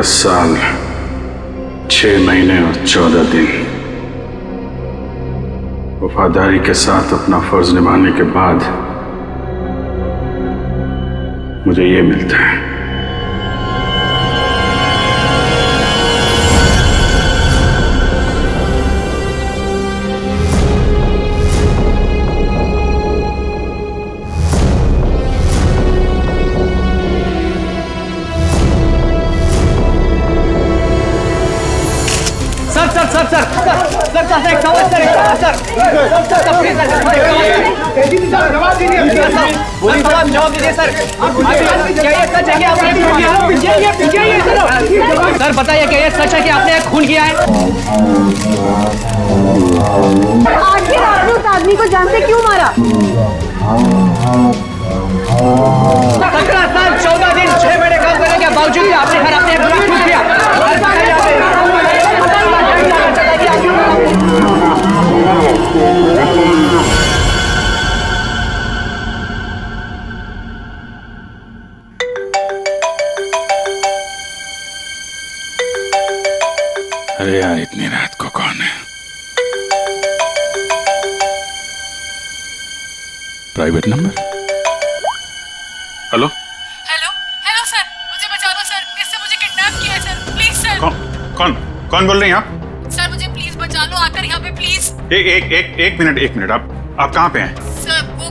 10 साल 6 महीने और 14 दिन वफादारी के साथ अपना फर्ज निभाने के बाद मुझे ये मिलता है। जवाब दीजिए सर। क्या ये सच है कि आपने सर बताइए क्या ये सच है कि आपने खून किया है? आखिर आपने उस आदमी को जान से क्यों मारा? 17 साल 14 दिन 6 महीने काम करने के बावजूद भी आपने हर अपने खून किया। अरे यार, इतनी रात को कौन है? Private number? Hello hello hello sir, मुझे बचा दो सर, इससे मुझे किडनैप किया है सर, प्लीज सर। कौन बोल रही हैं आप? सर मुझे प्लीज बचा लो, आकर यहाँ पे प्लीज। एक मिनट आप कहाँ पे हैं? सर वो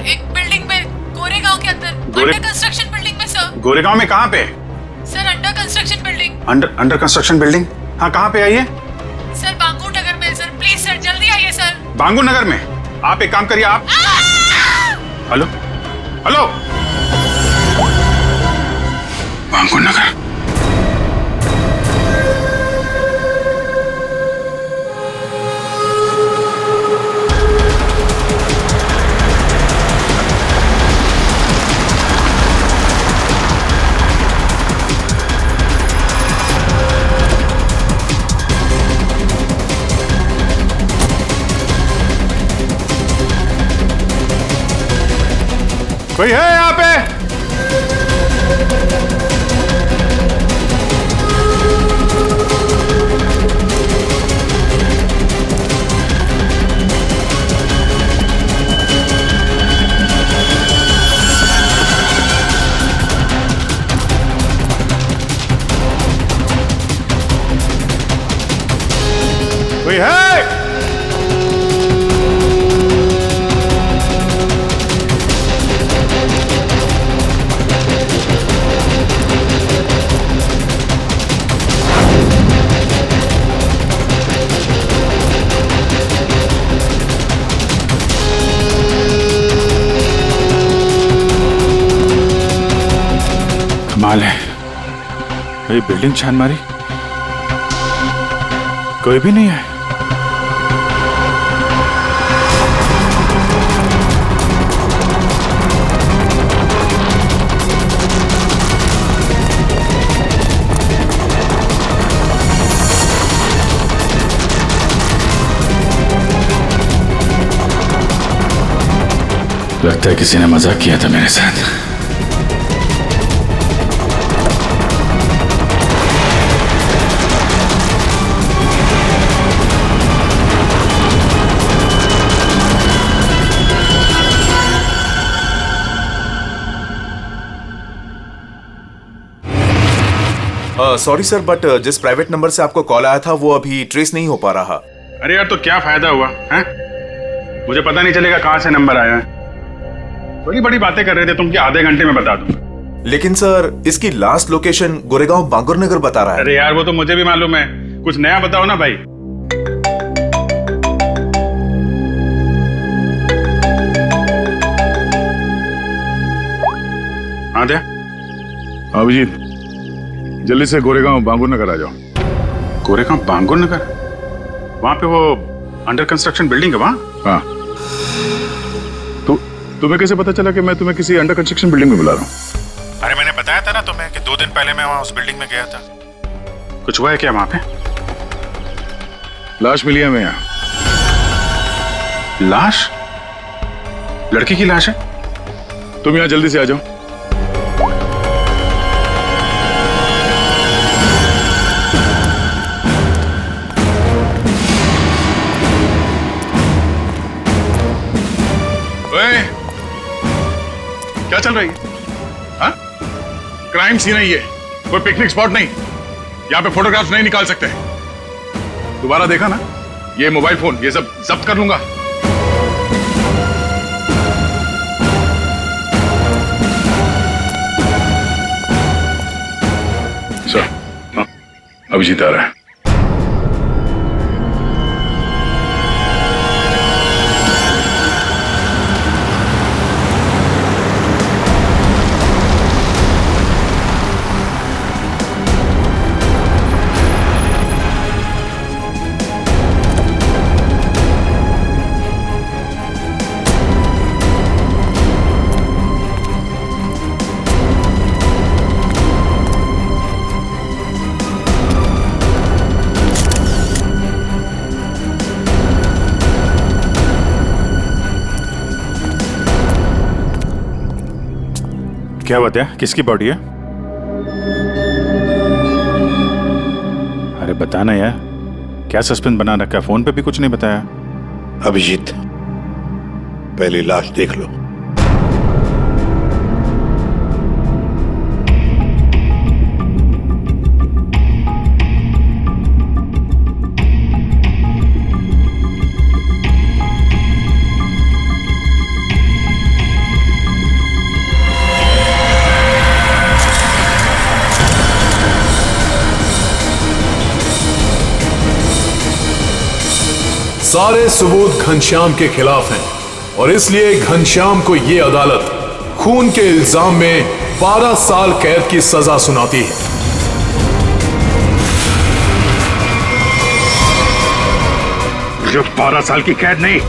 एक बिल्डिंग में, गोरेगांव के अंदर, अंडर कंस्ट्रक्शन बिल्डिंग में सर। गोरेगांव में कहाँ पे? Sir under construction building. Under construction building? हाँ, कहाँ पे आइए? सर बांगूर नगर में सर, प्लीज सर जल्दी आइए सर। बांगूर नगर में? आप एक काम करिए, आप हेलो बांगूर नगर। कोई है यहाँ पे? कोई है? कमाल है, ये बिल्डिंग छान मारी, कोई भी नहीं है। लगता है किसी ने मजाक किया था मेरे साथ। सॉरी सर, बट जिस प्राइवेट नंबर से आपको कॉल आया था वो अभी ट्रेस नहीं हो पा रहा। अरे यार, तो क्या फायदा हुआ है? मुझे पता नहीं चलेगा कहां से नंबर आया है। बड़ी बड़ी बातें कर रहे थे तुम कि आधे घंटे में बता दूं। लेकिन सर इसकी लास्ट लोकेशन गोरेगांव बांगुर नगर बता रहा है। अरे यार, वो तो मुझे भी मालूम है, कुछ नया बताओ ना भाई। हाँ दे अभिजीत, जल्दी से गोरेगांव बांगुर नगर आ जाओ। गोरेगांव बांगुर नगर? वहां पे वो अंडर कंस्ट्रक्शन बिल्डिंग है वहां? हाँ। तुम्हें कैसे पता चला कि मैं तुम्हें किसी अंडर कंस्ट्रक्शन बिल्डिंग में बुला रहा हूँ? अरे मैंने बताया था ना तुम्हें कि 2 दिन पहले मैं वहां उस बिल्डिंग में गया था। कुछ हुआ है क्या वहां पे? लाश मिली है मैं यहाँ। लाश? लड़की की लाश है? तुम यहाँ जल्दी से आ जाओ। क्या चल रही है? हाँ? क्राइम सीन है ये, कोई पिकनिक स्पॉट नहीं। यहाँ पे फोटोग्राफ्स नहीं निकाल सकते। दोबारा देखा ना, ये मोबाइल फोन ये सब जब्त कर लूंगा। सर, हाँ, अभिजीत आ रहा है। क्या बात है? किसकी बॉडी है? अरे बताना यार, क्या सस्पेंस बना रखा है? फोन पे भी कुछ नहीं बताया। अभिजीत, पहले लाश देख लो। सारे सबूत घनश्याम के खिलाफ हैं और इसलिए घनश्याम को यह अदालत खून के इल्जाम में 12 साल कैद की सजा सुनाती है। जो 12 साल की कैद नहीं,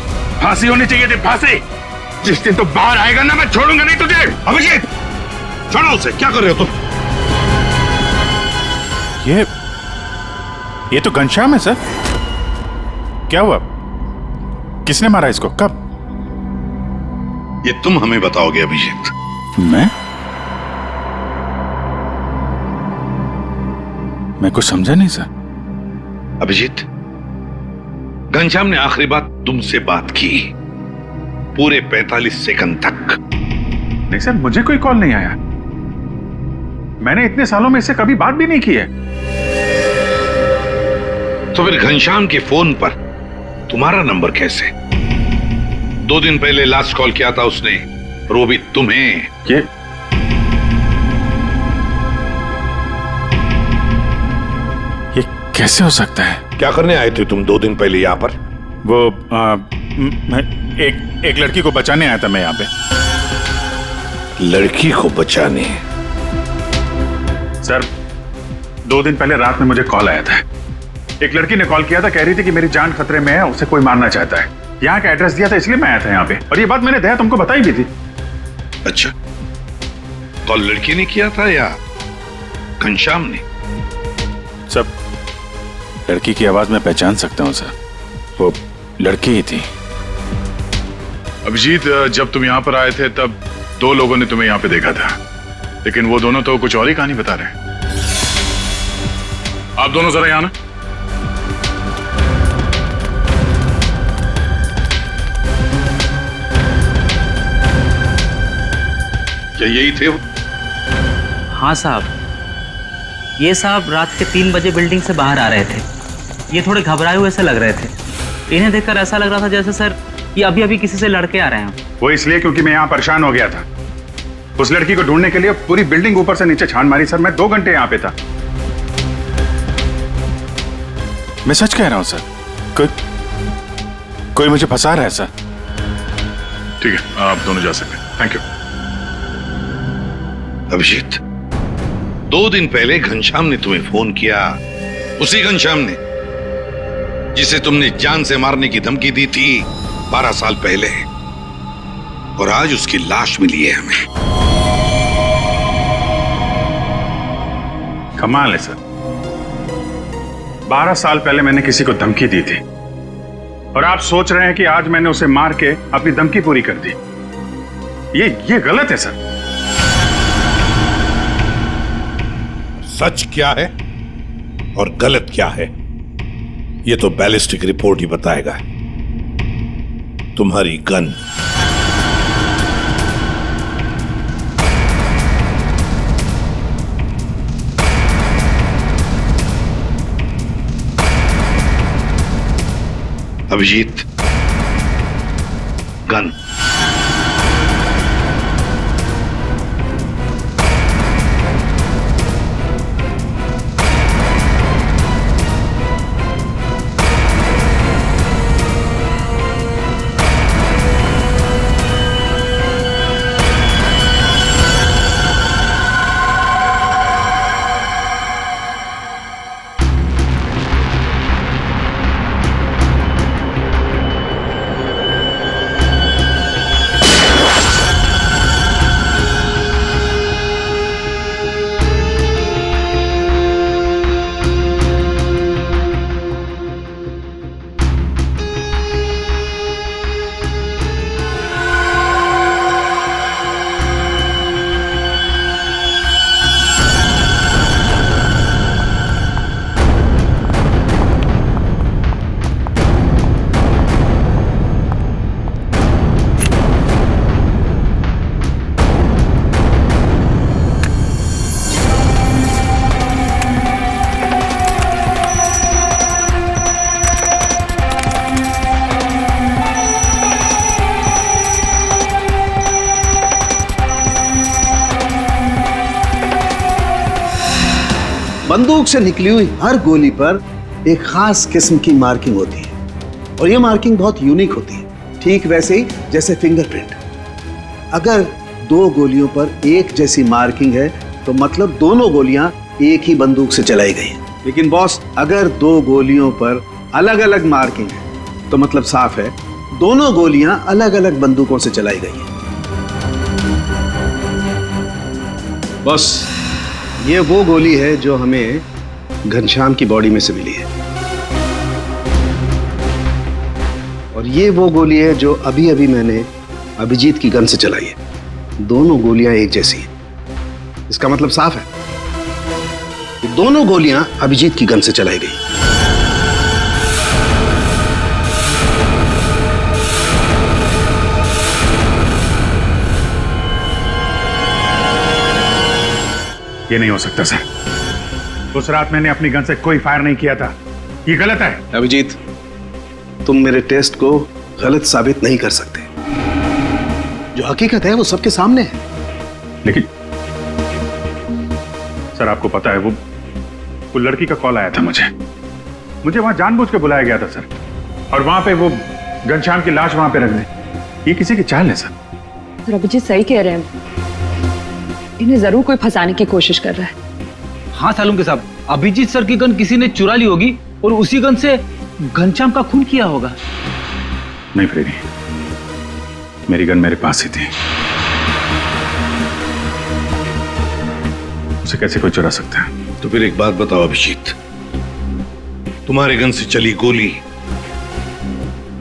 फांसी होनी चाहिए थी, फांसी। जिस दिन तो बाहर आएगा ना, मैं छोड़ूंगा नहीं तुझे। अभिजीत, छोड़ो उसे। क्या कर रहे हो तुम? ये तो घनश्याम है सर। क्या हुआ? किसने मारा इसको? कब? ये तुम हमें बताओगे अभिजीत। मैं कुछ समझा नहीं सर। अभिजीत, घनश्याम ने आखिरी बात तुमसे बात की पूरे 45 सेकंड तक। नहीं सर, मुझे कोई कॉल नहीं आया। मैंने इतने सालों में इससे कभी बात भी नहीं की है। तो फिर घनश्याम के फोन पर तुम्हारा नंबर कैसे? 2 दिन पहले लास्ट कॉल किया था उसने, और वो भी तुम्हें। ये कैसे हो सकता है? क्या करने आए थे तुम 2 दिन पहले यहाँ पर? वो एक लड़की को बचाने आया था मैं यहाँ पे। लड़की को बचाने? सर, 2 दिन पहले रात में मुझे कॉल आया था। एक लड़की ने कॉल किया था, कह रही थी कि मेरी जान खतरे में है, उसे कोई मारना चाहता है। यहाँ का एड्रेस दिया था, इसलिए मैं आया था यहाँ पे। और ये बात मैंने दया तुमको बताई भी थी। अच्छा, कॉल लड़की ने किया था या घनश्याम ने? सब लड़की की आवाज में पहचान सकता हूँ सर, वो लड़की ही थी। अभिजीत, जब तुम यहाँ पर आए थे तब 2 लोगों ने तुम्हें यहाँ पे देखा था, लेकिन वो दोनों तो कुछ और ही कहानी बता रहे हैं। आप दोनों जरा यहाँ ना। क्या यही थे वो? हाँ साहब, ये साहब रात के 3 बजे बिल्डिंग से बाहर आ रहे थे। ये थोड़े घबराए हुए से लग रहे थे। इन्हें देखकर ऐसा लग रहा था जैसे सर ये अभी अभी किसी से लड़के आ रहे हैं। वो इसलिए क्योंकि मैं यहाँ परेशान हो गया था। उस लड़की को ढूंढने के लिए पूरी बिल्डिंग ऊपर से नीचे छान मारी सर। मैं 2 घंटे यहाँ पे था। मैं सच कह रहा हूँ सर, कोई मुझे फंसा रहा है सर। ठीक है, आप दोनों जा सकते हैं। Thank you. अभिजीत, 2 दिन पहले घनश्याम ने तुम्हें फोन किया, उसी घनश्याम ने जिसे तुमने जान से मारने की धमकी दी थी 12 साल पहले, और आज उसकी लाश मिली है हमें। कमाल है सर, 12 साल पहले मैंने किसी को धमकी दी थी और आप सोच रहे हैं कि आज मैंने उसे मार के अपनी धमकी पूरी कर दी। ये गलत है सर। सच क्या है और गलत क्या है, यह तो बैलिस्टिक रिपोर्ट ही बताएगा। तुम्हारी गन अभिजीत, गन। बंदूक से निकली हुई हर गोली पर एक खास किस्म की मार्किंग होती है और ये मार्किंग बहुत यूनिक होती है, ठीक वैसे ही जैसे फिंगरप्रिंट। अगर दो गोलियों पर एक जैसी मार्किंग है तो मतलब दोनों गोलियां एक ही बंदूक से चलाई गई हैं। लेकिन बॉस, अगर दो गोलियों पर अलग अलग मार्किंग है तो मतलब साफ है दोनों गोलियां अलग अलग बंदूकों से चलाई गई हैं। बॉस, ये वो गोली है जो हमें घनश्याम की बॉडी में से मिली है और ये वो गोली है जो अभी अभी मैंने अभिजीत की गन से चलाई है। दोनों गोलियां एक जैसी हैं। इसका मतलब साफ है कि दोनों गोलियां अभिजीत की गन से चलाई गई। ये नहीं हो सकता सर। उस रात मैंने अपनी गन से कोई फायर नहीं किया था। ये गलत है। अभिजीत, तुम मेरे टेस्ट को गलत साबित नहीं कर सकते। जो हकीकत है वो सबके सामने है। लेकिन सर, आपको पता है वो लड़की का कॉल आया था मुझे वहां जानबूझ के बुलाया गया था सर, और वहां पे वो घनश्याम की लाश वहां पे रख दी। ये किसी की चाल है सर। अभिजीत सही कह रहे हैं, इन्हें जरूर कोई फंसाने की कोशिश कर रहा है। हाँ सालुंके साहब, अभिजीत सर की गन किसी ने चुरा ली होगी और उसी गन से घनश्याम का खून किया होगा। नहीं फ्रेडी, मेरी गन मेरे पास ही थी। उसे कैसे कोई चुरा सकता है? तो फिर एक बात बताओ अभिजीत, तुम्हारे गन से चली गोली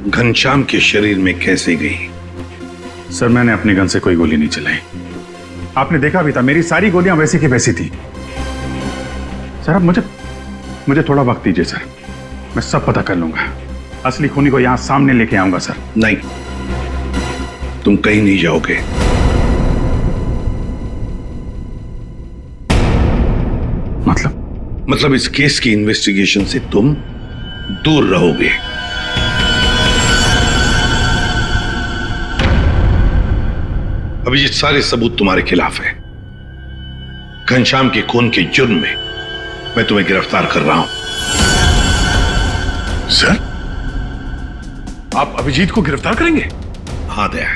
घनश्याम के शरीर में कैसे गई? सर, मैंने अपनी गन से कोई गोली नहीं चलाई। आपने देखा भी था, मेरी सारी गोलियां वैसी की वैसी थी। सर, अब मुझे थोड़ा वक्त दीजिए सर, मैं सब पता कर लूंगा। असली खूनी को यहां सामने लेके आऊंगा सर। नहीं, तुम कहीं नहीं जाओगे। मतलब इस केस की इन्वेस्टिगेशन से तुम दूर रहोगे। अभिजीत, सारे सबूत तुम्हारे खिलाफ है। घनश्याम के खून के जुर्म में मैं तुम्हें गिरफ्तार कर रहा हूं। सर, आप अभिजीत को गिरफ्तार करेंगे? हाँ दया,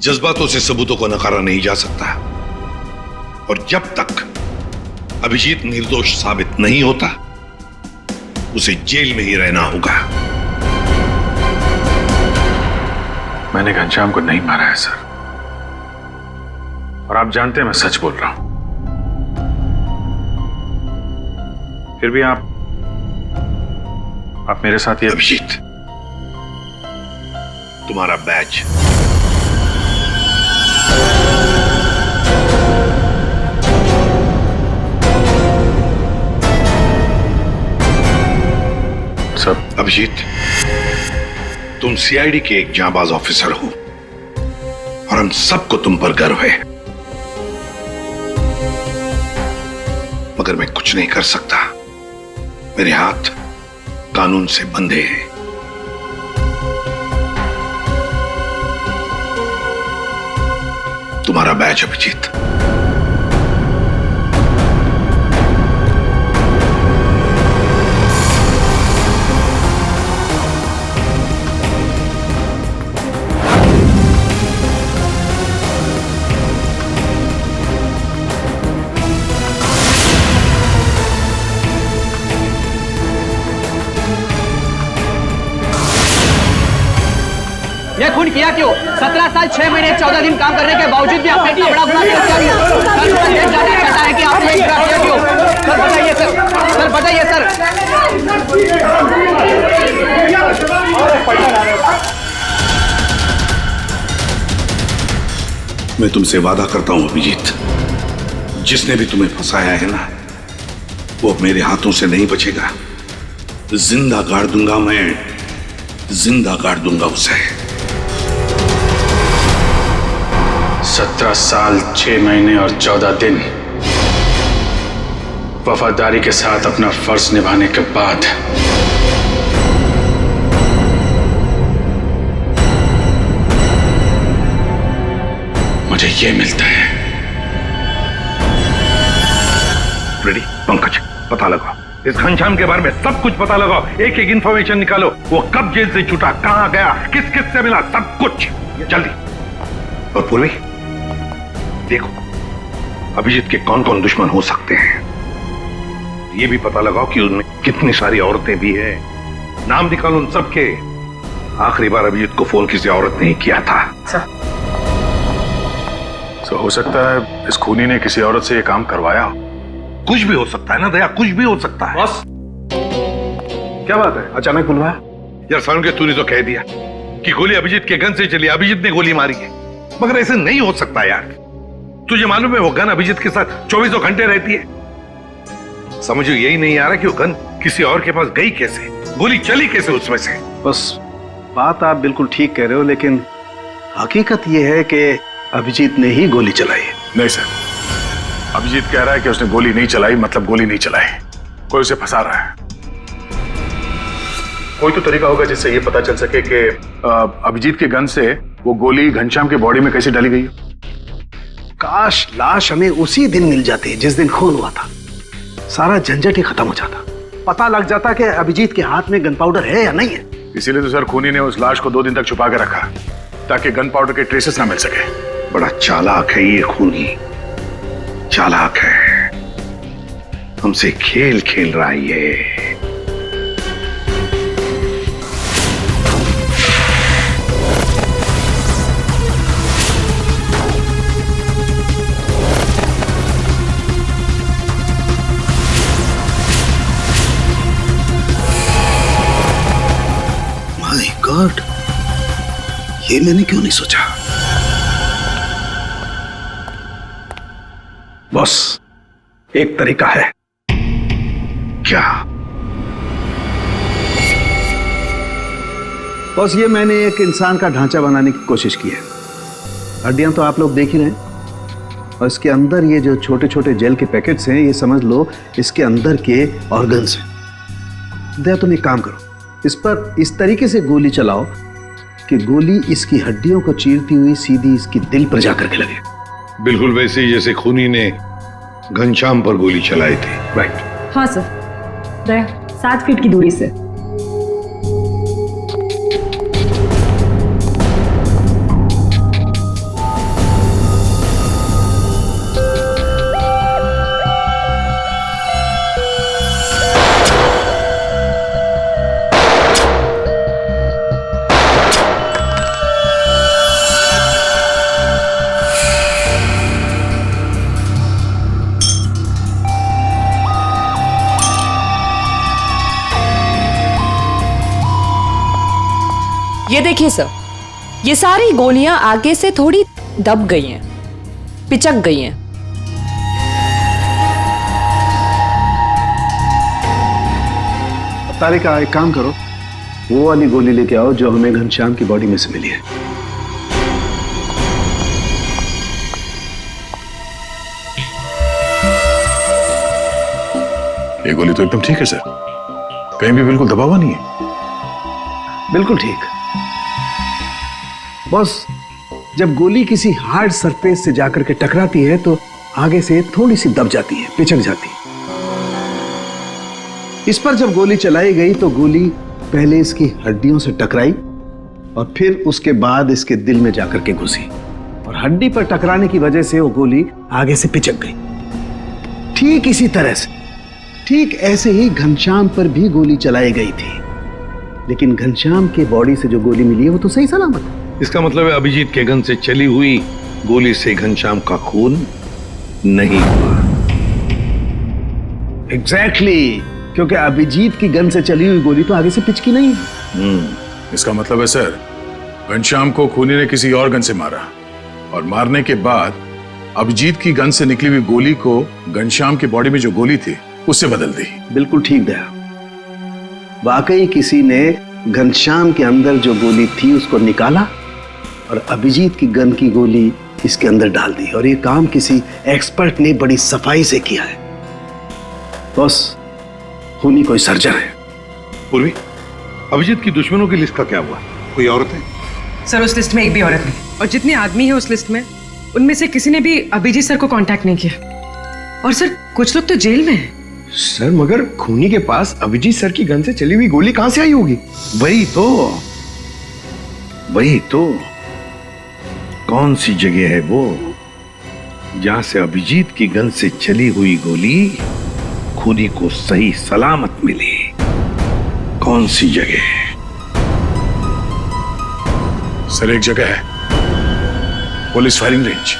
जज्बातों से सबूतों को नकारा नहीं जा सकता, और जब तक अभिजीत निर्दोष साबित नहीं होता उसे जेल में ही रहना होगा। मैंने घनश्याम को नहीं मारा है सर, और आप जानते हैं मैं सच बोल रहा हूं। फिर भी आप मेरे साथ ये। अभिजीत, तुम्हारा बैच। सब अभिजीत, तुम सीआईडी के एक जांबाज ऑफिसर हो और हम सबको तुम पर गर्व है, मगर मैं कुछ नहीं कर सकता। मेरे हाथ कानून से बंधे हैं। तुम्हारा बैच अभिजीत। ये खून किया क्यों? 17 साल 6 महीने 14 दिन काम करने के बावजूद भी आपने इतना बड़ा गुनाह क्यों किया? सर मुझे ये जानना चाहता है कि आपने ये गुनाह किया क्यों? सर बताइए सर बताइए सर। मैं तुमसे वादा करता हूं अभिजीत, जिसने भी तुम्हें फंसाया है ना, वो मेरे हाथों से नहीं बचेगा। जिंदा गाड़ दूंगा मैं, जिंदा गाड़ दूंगा उसे। 17 साल 6 महीने और 14 दिन वफादारी के साथ अपना फर्ज निभाने के बाद मुझे ये मिलता है। रेडी पंकज, पता लगाओ इस घनश्याम के बारे में, सब कुछ पता लगाओ, एक एक इंफॉर्मेशन निकालो। वो कब जेल से छूटा, कहां गया, किस किस से मिला, सब कुछ जल्दी। और पूर्वी देखो अभिजीत के कौन कौन दुश्मन हो सकते हैं, ये भी पता लगाओ कि उनमें कितनी सारी औरतें भी है। नाम निकालो उन सबके। आखिरी बार अभिजीत को फोन किसी औरत ने ही किया था। तो हो सकता है इस खूनी ने किसी औरत से ये काम करवाया हो। कुछ भी हो सकता है ना दया, कुछ भी हो सकता है। बॉस क्या बात है, अचानक बुलवाया? यार सारुण के तूने तो कह दिया कि गोली अभिजीत के गन से चली, अभिजीत ने गोली मारी है, मगर ऐसे नहीं हो सकता यार। तुझे मालूम है वो गन अभिजीत के साथ 24 घंटे रहती है। समझो यही नहीं आ रहा कि वो गन किसी और के पास गई कैसे, गोली चली कैसे उसमें से। बस बात आप बिल्कुल ठीक कह रहे हो, लेकिन हकीकत यह है कि अभिजीत ने ही गोली चलाई है। नहीं सर, अभिजीत कह रहा है कि उसने गोली नहीं चलाई, मतलब गोली नहीं चलाई, कोई उसे फंसा रहा है। कोई तो तरीका होगा जिससे ये पता चल सके कि अभिजीत के गन से वो गोली घनश्याम के बॉडी में कैसे डाली गई। काश लाश हमें उसी दिन मिल जाती जिस दिन खून हुआ था, सारा झंझट ही खत्म हो जाता, पता लग जाता कि अभिजीत के हाथ में गन पाउडर है या नहीं है। इसीलिए तो सर खूनी ने उस लाश को 2 दिन तक छुपा के रखा, ताकि गन पाउडर के ट्रेसेस ना मिल सके। बड़ा चालाक है ये खूनी, चालाक है, हमसे खेल खेल रहा है ये। माय गॉड, ये मैंने क्यों नहीं सोचा। बॉस एक तरीका है। क्या? बॉस ये मैंने एक इंसान का ढांचा बनाने की कोशिश की है। हड्डियां तो आप लोग देख ही रहे हैं, और इसके अंदर ये जो छोटे छोटे जेल के पैकेट्स हैं, ये समझ लो इसके अंदर के ऑर्गन्स हैं। दया तुम एक काम करो, इस पर इस तरीके से गोली चलाओ कि गोली इसकी हड्डियों को चीरती हुई सीधी इसकी दिल पर जाकर के लगे। बिल्कुल वैसे ही जैसे खूनी ने घनश्याम पर गोली चलाई थी। राइट। हाँ सर, दया 7 फीट की दूरी से। ये देखिए सर, ये सारी गोलियां आगे से थोड़ी दब गई हैं, पिचक गई हैं। तारिका एक काम करो, वो वाली गोली लेके आओ जो हमें घनश्याम की बॉडी में से मिली है। ये गोली तो एकदम ठीक है सर, कहीं भी बिल्कुल दबा हुआ नहीं है। बिल्कुल ठीक। बॉस जब गोली किसी हार्ड सरफेस से जाकर के टकराती है तो आगे से थोड़ी सी दब जाती है, पिचक जाती है। इस पर जब गोली चलाई गई तो गोली पहले इसकी हड्डियों से टकराई और फिर उसके बाद इसके दिल में जाकर के घुसी और हड्डी पर टकराने की वजह से वो गोली आगे से पिचक गई। ठीक इसी तरह से, ठीक ऐसे ही घनश्याम पर भी गोली चलाई गई थी, लेकिन घनश्याम के बॉडी से जो गोली मिली है वो तो सही सलामत है। इसका मतलब है अभिजीत के गन से चली हुई गोली से घनश्याम का खून नहीं हुआ। एग्जैक्टली, क्योंकि अभिजीत की गन से चली हुई गोली तो आगे से पिचकी नहीं है। इसका मतलब है सर, घनश्याम को खूनी ने किसी और गन से मारा और मारने के बाद अभिजीत की गन से निकली हुई गोली को घनश्याम की बॉडी में जो गोली थी उससे बदल दी। बिल्कुल ठीक दया, वाकई किसी ने घनश्याम के अंदर जो गोली थी उसको निकाला और अभिजीत की गन की गोली इसके अंदर डाल दी, और ये काम किसी एक्सपर्ट ने बड़ी सफाई से किया है। बस खूनी कोई सर्जन है। पूर्वी, अभिजीत की दुश्मनों की लिस्ट का क्या हुआ? कोई औरत है? सर उस लिस्ट में एक भी औरत नहीं, और जितने आदमी हैं उस लिस्ट में उनमें से किसी ने भी अभिजीत सर को कांटेक्ट नहीं किया। और सर कुछ लोग तो जेल में हैं। सर मगर खूनी के पास अभिजीत सर की गन से चली हुई गोली कहां से आई होगी? वही तो कौन सी जगह है वो जहां से अभिजीत की गन से चली हुई गोली खूनी को सही सलामत मिली? कौन सी जगह? सर एक जगह है, पुलिस फायरिंग रेंज।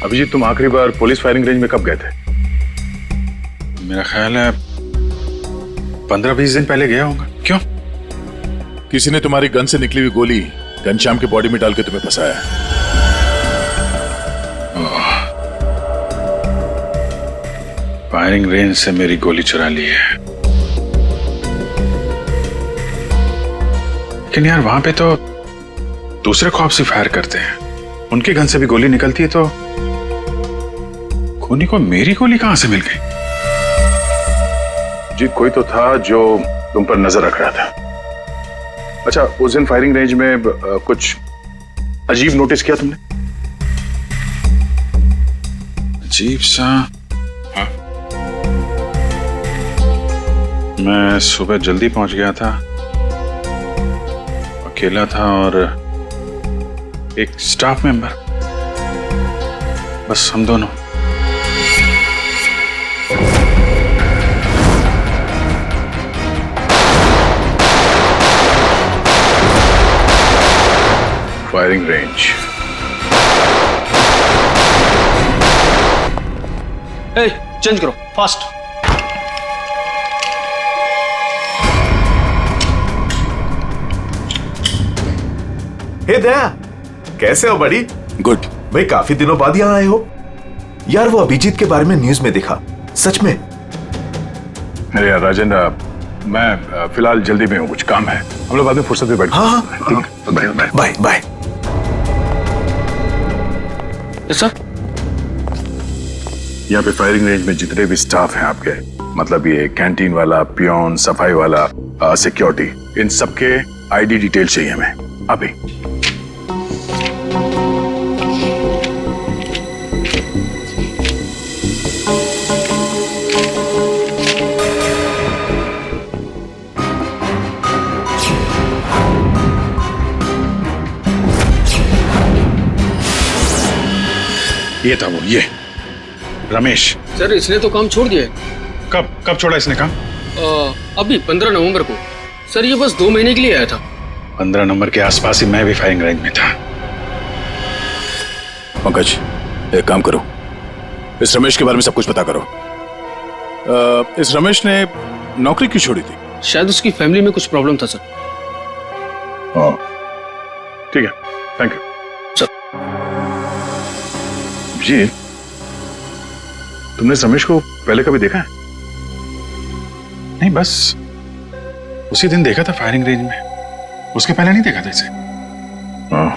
अभिजीत, तुम आखिरी बार पुलिस फायरिंग रेंज में कब गए थे? मेरा ख्याल है 15-20 दिन पहले गया होगा। क्यों? किसी ने तुम्हारी गन से निकली हुई गोली घनश्याम की बॉडी में डाल के तुम्हें फंसाया। फायरिंग रेंज से मेरी गोली चुरा ली है, लेकिन यार वहां पे तो दूसरे खौफ से फायर करते हैं, उनकी गन से भी गोली निकलती है, तो खूनी को मेरी गोली कहां से मिल गई? जी कोई तो था जो तुम पर नजर रख रहा था। अच्छा, उस दिन फायरिंग रेंज में कुछ अजीब नोटिस किया तुमने? अजीब सा? हाँ। मैं सुबह जल्दी पहुंच गया था, अकेला था और एक स्टाफ मेंबर, बस हम दोनों। Firing range. चेंज करो फास्ट। हे दया, कैसे हो बड़ी? गुड। भाई काफी दिनों बाद यहाँ आए हो। यार वो अभिजीत के बारे में न्यूज में देखा, सच में? अरे यार राजेंद्र, मैं फिलहाल जल्दी में हूँ, कुछ काम है, हम लोग बाद में फुर्सत में बैठ। हाँ ठीक है, बाय बाय। सर यहाँ पे फायरिंग रेंज में जितने भी स्टाफ हैं आपके, मतलब ये कैंटीन वाला, पियोन, सफाई वाला, सिक्योरिटी, इन सबके आईडी डिटेल चाहिए हमें अभी। ये था वो, ये रमेश। सर इसने तो काम छोड़ दिया है। कब छोड़ा इसने काम? अभी 15 नवंबर को। सर ये बस 2 महीने के लिए आया था। 15 नंबर के आसपास ही मैं भी फायरिंग रेंज में था। पंकज, एक काम करो, इस रमेश के बारे में सब कुछ पता करो। इस रमेश ने नौकरी क्यों छोड़ी थी? शायद उसकी फैमिली में कुछ प्रॉब्लम था सर। ठीक है, थैंक यू सर। जी, तुमने इस रमेश को पहले कभी देखा है? नहीं, बस उसी दिन देखा था फायरिंग रेंज में, उसके पहले नहीं देखा था इसे। हाँ,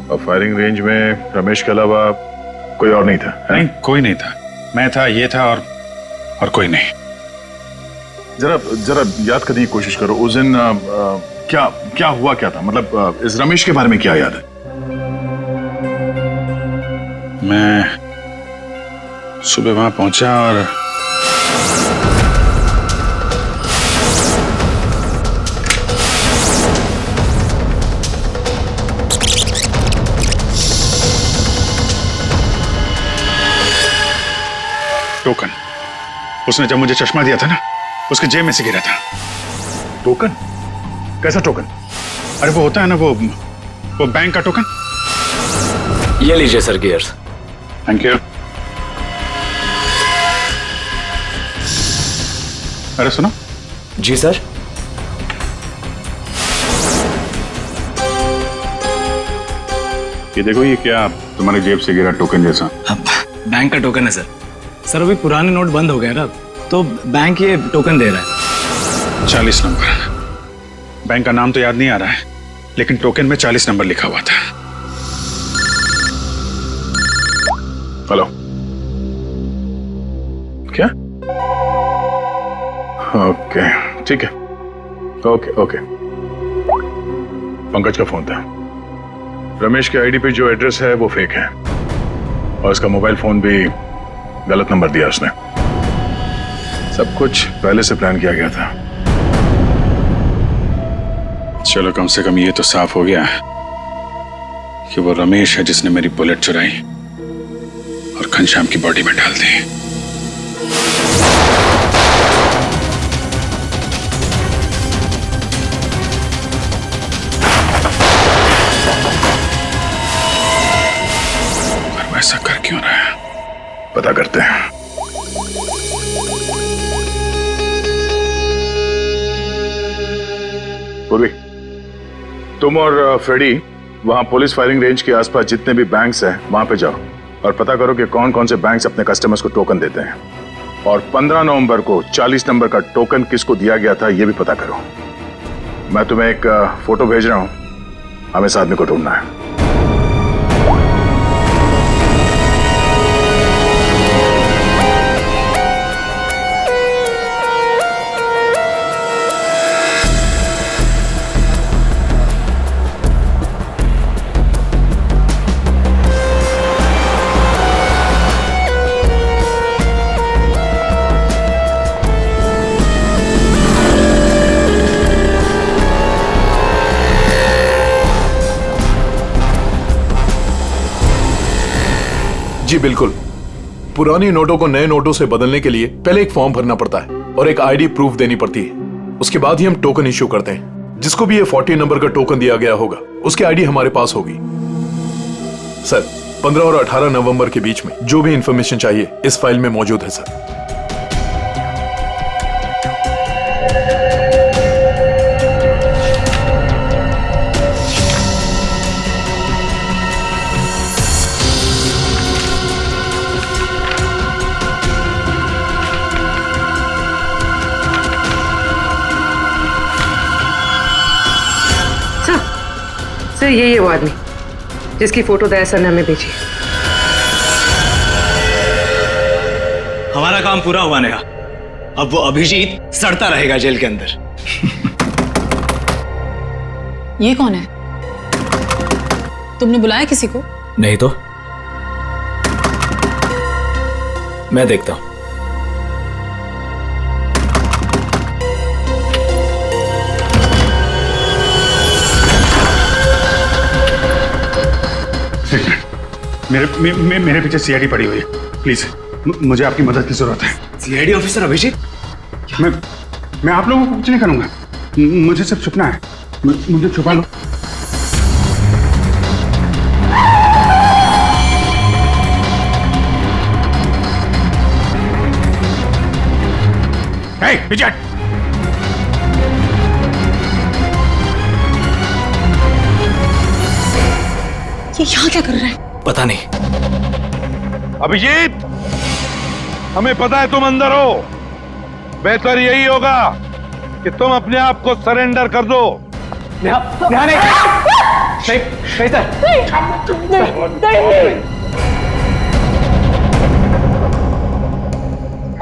और फायरिंग रेंज में रमेश के अलावा कोई और नहीं था? नहीं, कोई नहीं था। मैं था, ये था और कोई नहीं। जरा याद करने की कोशिश करो, उस दिन क्या हुआ, क्या था? मतलब इस रमेश के बारे में क्या याद है? मैं सुबह वहां पहुंचा और टोकन, उसने जब मुझे चश्मा दिया था ना, उसके जेब में से गिरा था। टोकन? कैसा टोकन? अरे वो होता है ना, वो बैंक का टोकन। ये लीजिए सर गियर्स। Thank you. अरे सुनो। जी सर। ये देखो, ये क्या तुम्हारे जेब से गिरा टोकन जैसा? बैंक का टोकन है सर। सर अभी पुराने नोट बंद हो गए ना, तो बैंक ये टोकन दे रहा है। 40 नंबर। बैंक का नाम तो याद नहीं आ रहा है, लेकिन टोकन में 40 नंबर लिखा हुआ था। हेलो, क्या? ओके, ठीक है। ओके। पंकज का फोन था। रमेश के आईडी पे जो एड्रेस है वो फेक है, और उसका मोबाइल फोन भी गलत नंबर दिया उसने। सब कुछ पहले से प्लान किया गया था। चलो, कम से कम ये तो साफ हो गया कि वो रमेश है जिसने मेरी बुलेट चुराई और घनश्याम की बॉडी में डाल दी। पर वो ऐसा कर क्यों रहा है? पता करते हैं। पूर्वी, तुम और फ्रेडी वहां पुलिस फायरिंग रेंज के आसपास जितने भी बैंक्स हैं वहां पे जाओ और पता करो कि कौन कौन से बैंक्स अपने कस्टमर्स को टोकन देते हैं, और 15 नवंबर को 40 नंबर का टोकन किसको दिया गया था ये भी पता करो। मैं तुम्हें एक फोटो भेज रहा हूं, हमें इस आदमी को ढूंढना है। जी बिल्कुल। पुरानी नोटों को नए नोटों से बदलने के लिए पहले एक फॉर्म भरना पड़ता है और एक आईडी प्रूफ देनी पड़ती है। उसके बाद ही हम टोकन इश्यू करते हैं। जिसको भी ये 40 नंबर का टोकन दिया गया होगा उसकी आईडी हमारे पास होगी। सर 15 और 18 नवंबर के बीच में जो भी इंफॉर्मेशन चाहिए इस फाइल में मौजूद है सर। सर यही वो आदमी जिसकी फोटो दया सर ने हमें भेजी। हमारा काम पूरा हुआ नेहा। अब वो अभिजीत सड़ता रहेगा जेल के अंदर। ये कौन है? तुमने बुलाया किसी को? नहीं तो मैं देखता हूं। मेरे पीछे सीआईडी पड़ी हुई है। प्लीज, मुझे आपकी मदद की जरूरत है। CID officer Abhijeet? मैं आप लोगों को कुछ नहीं करूंगा। मुझे सिर्फ छुपना है। मुझे छुपा लो। विजय, ये यहाँ क्या कर रहा है? पता नहीं। अभिजीत, हमें पता है तुम अंदर हो। बेहतर यही होगा कि तुम अपने आप को सरेंडर कर दो। नहीं सर।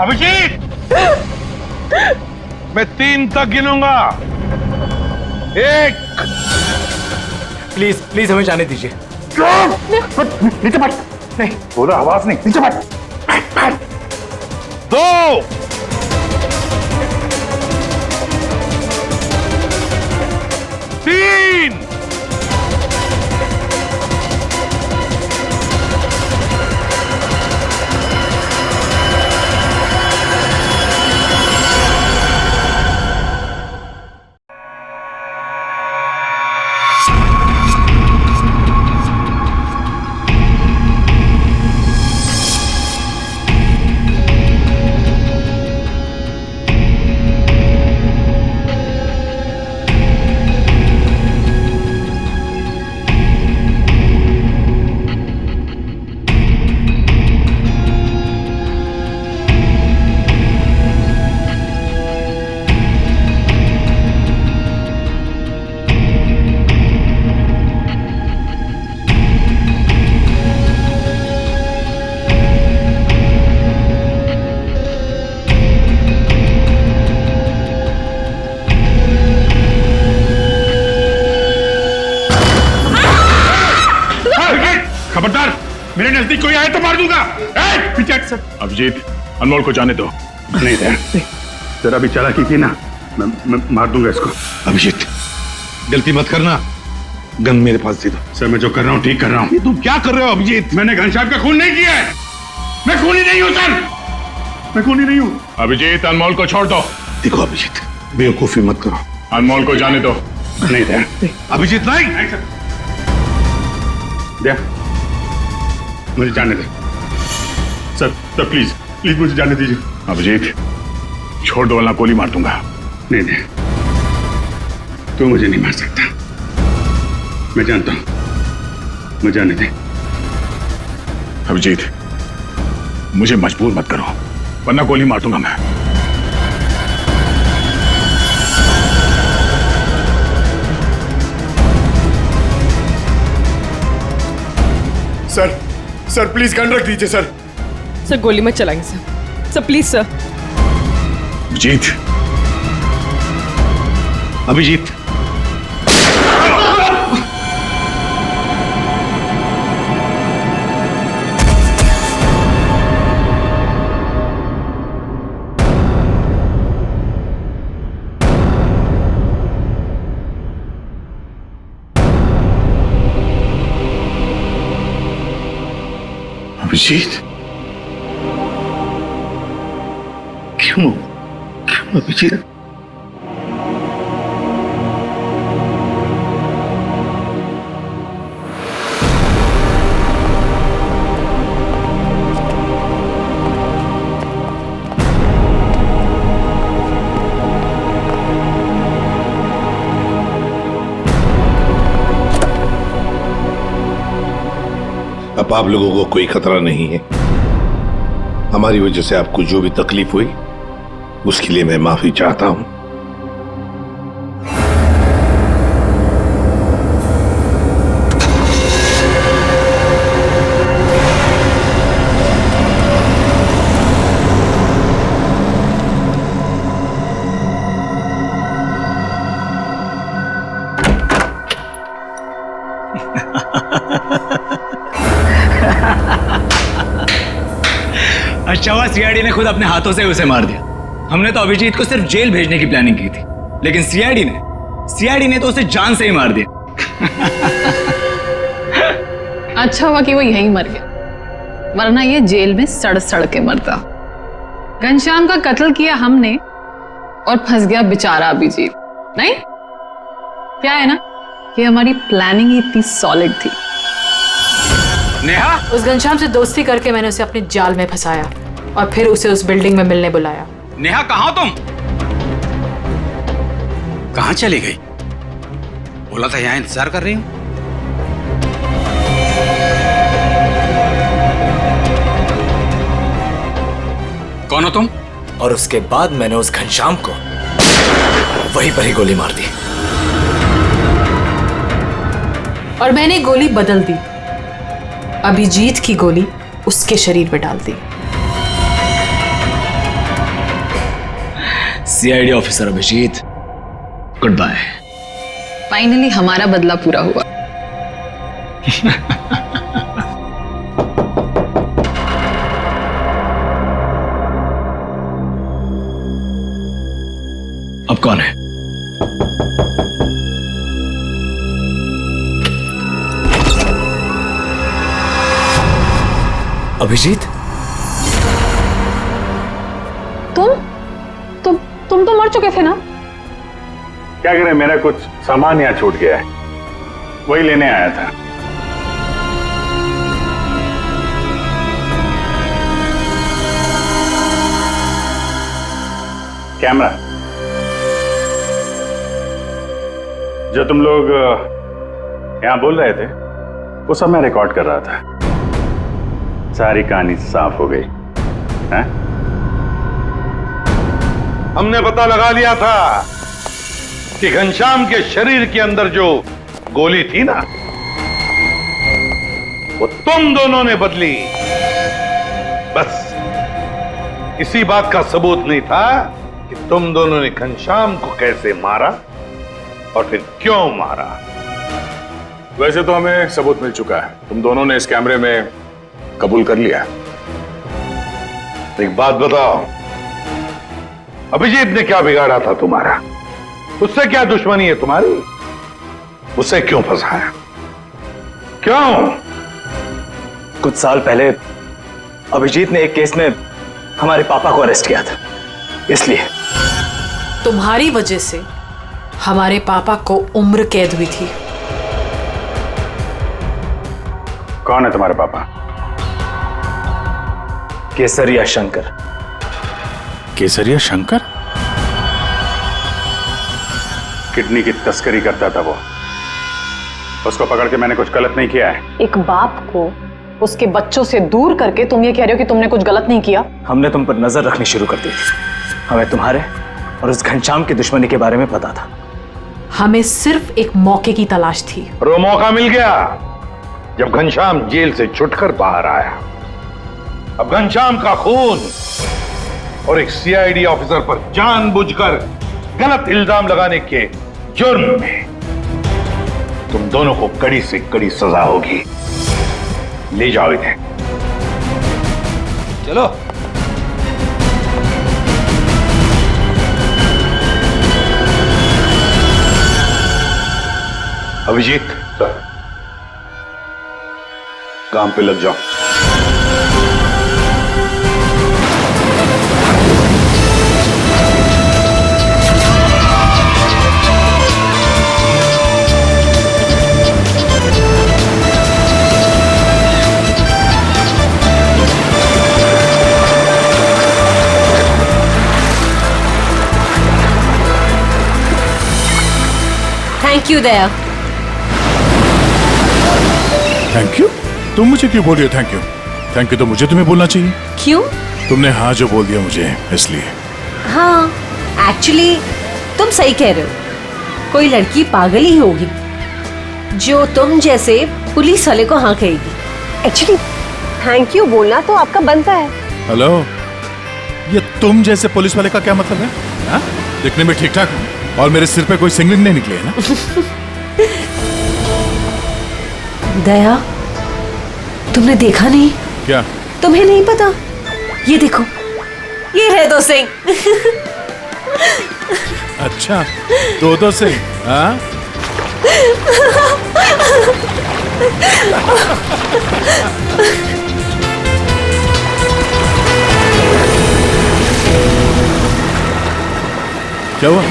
अभिजीत, मैं 3 तक गिनूंगा। 1। प्लीज प्लीज हमें जाने दीजिए। नीचे बैठ। नहीं बोला, आवाज नहीं, नीचे बैठ। 2। 3। खबरदार, मेरे नजदीक कोई आए तो मार दूंगा। पीछे हट सर। अभिजीत, अनमोल को जाने दो। नहीं दे, जरा भी चालाकी की ना, मैं मार दूंगा इसको। अभिजीत, गलती मत करना, गन मेरे पास दे दो। सर मैं जो कर रहा हूँ ठीक कर रहा हूँ। ये तुम क्या कर रहे हो अभिजीत? मैंने घनश्याम का खून नहीं किया है। मैं खूनी नहीं हूँ सर, मैं खूनी नहीं हूँ। अभिजीत, अनमोल को छोड़ दो। देखो अभिजीत, बेवकूफी मत करो। अनमोल को जाने दो। नहीं दे। अभिजीत नहीं। दे, मुझे जाने दे सर। सर प्लीज प्लीज मुझे जाने दीजिए। अभिजीत, छोड़ दो वरना गोली मार दूंगा। नहीं दे, तू मुझे नहीं मार सकता, मैं जानता हूं। मुझे जाने दे। अभिजीत, मुझे मजबूर मत करो वरना गोली मार दूंगा मैं। सर सर प्लीज गन रख दीजिए सर। सर गोली मत चलाएंगे sir. Sir please sir. Abhijeet, Abhijeet, Abhijeet, क्यों अभिजीत? अब आप लोगों को कोई खतरा नहीं है। हमारी वजह से आपको जो भी तकलीफ हुई उसके लिए मैं माफी चाहता हूं। अच्छा हुआ सीआईडी ने खुद अपने हाथों से उसे मार दिया। हमने तो अभिजीत को सिर्फ जेल भेजने की प्लानिंग की थी, लेकिन सीआईडी ने तो उसे जान से ही मार दिया। अच्छा हुआ कि वो यहीं मर गया, वरना ये जेल में सड़ सड़ के मरता। घनश्याम का कत्ल किया हमने और फंस गया बेचारा अभिजीत। नहीं, क्या है ना कि हमारी प्लानिंग ही इतनी सॉलिड थी। नेहा, उस घनश्याम से दोस्ती करके मैंने उसे अपने जाल में फंसाया और फिर उसे उस बिल्डिंग में मिलने बुलाया। नेहा कहाँ तुम? कहाँ चली गई? बोला था यहाँ इंतजार कर रही हूँ। कौन हो तुम? और उसके बाद मैंने उस घनश्याम को वहीं पर ही गोली मार दी। और मैंने गोली बदल दी, अभिजीत की गोली उसके शरीर पे डाल दी। CID officer Abhijit, good bye. Finally हमारा बदला पूरा हुआ। अब कौन है? अभिजीत, तुम तो मर चुके थे ना? क्या करें, मेरा कुछ सामान यहाँ छूट गया है, वही लेने आया था। कैमरा जो तुम लोग यहां बोल रहे थे वो सब मैं रिकॉर्ड कर रहा था। सारी कहानी साफ हो गई है? हमने पता लगा लिया था कि घनश्याम के शरीर के अंदर जो गोली थी ना, वो तुम दोनों ने बदली। बस इसी बात का सबूत नहीं था कि तुम दोनों ने घनश्याम को कैसे मारा और फिर क्यों मारा। वैसे तो हमें सबूत मिल चुका है, तुम दोनों ने इस कैमरे में कबूल कर लिया। एक बात बताओ, अभिजीत ने क्या बिगाड़ा था तुम्हारा? उससे क्या दुश्मनी है तुम्हारी? उसे क्यों फंसाया? क्यों? कुछ साल पहले अभिजीत ने एक केस में हमारे पापा को अरेस्ट किया था, इसलिए। तुम्हारी वजह से हमारे पापा को उम्र कैद हुई थी। कौन है तुम्हारे पापा? केसरिया शंकर। केसरिया शंकर? किडनी की तस्करी करता था वो। उसको पकड़ के मैंने कुछ गलत नहीं किया है। एक बाप को उसके बच्चों से दूर करके तुम ये कह रहे हो कि तुमने कुछ गलत नहीं किया? हमने तुम पर नजर रखनी शुरू कर दी थी। हमें तुम्हारे और उस घनश्याम की दुश्मनी के बारे में पता था। हमें सिर्फ एक मौके की तलाश थी और वो मौका मिल गया जब घनश्याम जेल से छुटकर बाहर आया। अब घनश्याम का खून और एक सीआईडी ऑफिसर पर जानबूझकर गलत इल्जाम लगाने के जुर्म में तुम दोनों को कड़ी से कड़ी सजा होगी। ले जाओ इन्हें। चलो। अभिजीत, काम पे लग जाओ। Thank you Daya. Thank you? तुम मुझे क्यों बोल रही हो थैंक यू? थैंक यू तो मुझे तुम्हें बोलना चाहिए। क्यों? तुमने हाँ जो बोल दिया मुझे, इसलिए। हाँ, एक्चुअली तुम सही कह रहे हो। कोई लड़की पागल ही होगी जो तुम जैसे पुलिस वाले को हाँ कहेगी। एक्चुअली थैंक यू बोलना तो आपका बनता है। हेलो, ये तुम जैसे पुलिस वाले का क्या मतलब है? हाँ? दिखने में ठीक ठाक और मेरे सिर पे कोई सिंगलिंग नहीं निकली है ना? दया, तुमने देखा नहीं? क्या? तुम्हें नहीं पता? ये देखो, ये है दो सिंह। अच्छा, दो सिंह? हाँ? क्या हुआ?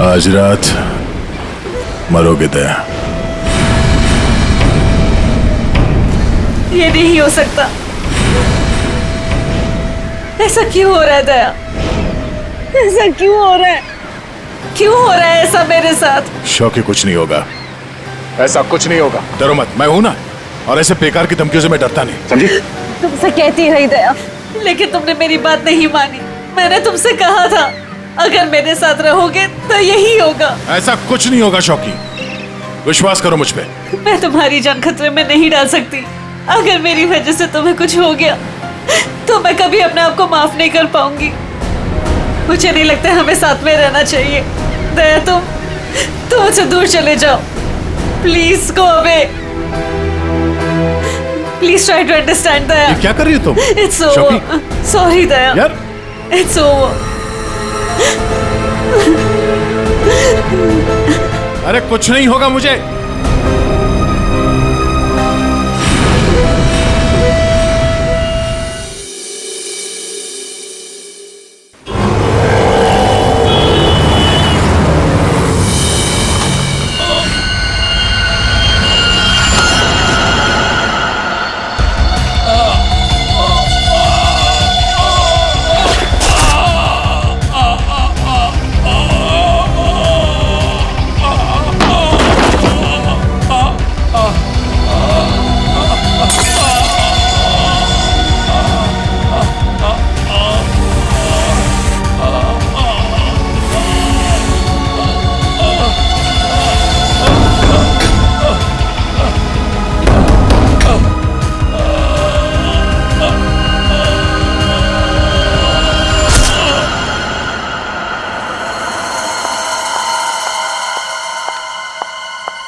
आज रात मरोगे दया। ये नहीं हो सकता। ऐसा क्यों हो रहा है दया? ऐसा क्यों हो रहा है? क्यों हो रहा है ऐसा मेरे साथ? शौकी, कुछ नहीं होगा, ऐसा कुछ नहीं होगा, डरो मत, मैं हूं ना। और ऐसे बेकार की धमकियों से मैं डरता नहीं, समझी? तुमसे कहती रही दया, लेकिन तुमने मेरी बात नहीं मानी। मैंने तुमसे कहा था अगर मेरे साथ रहोगे तो यही होगा। ऐसा कुछ नहीं होगा शौकी, विश्वास करो मुझ पे। मैं तुम्हारी जान खतरे में नहीं डाल सकती। अगर मेरी वजह से तुम्हें कुछ हो गया तो मैं कभी अपने आप को माफ नहीं कर पाऊंगी। मुझे नहीं लगता हमें साथ में रहना चाहिए। दया, तुम मुझसे दूर चले जाओ। Please go away. Please try to understand Daya. ये क्या कर रही हो तुम? It's over. सॉरी दया। यार इट्स ओवर। अरे कुछ नहीं होगा मुझे।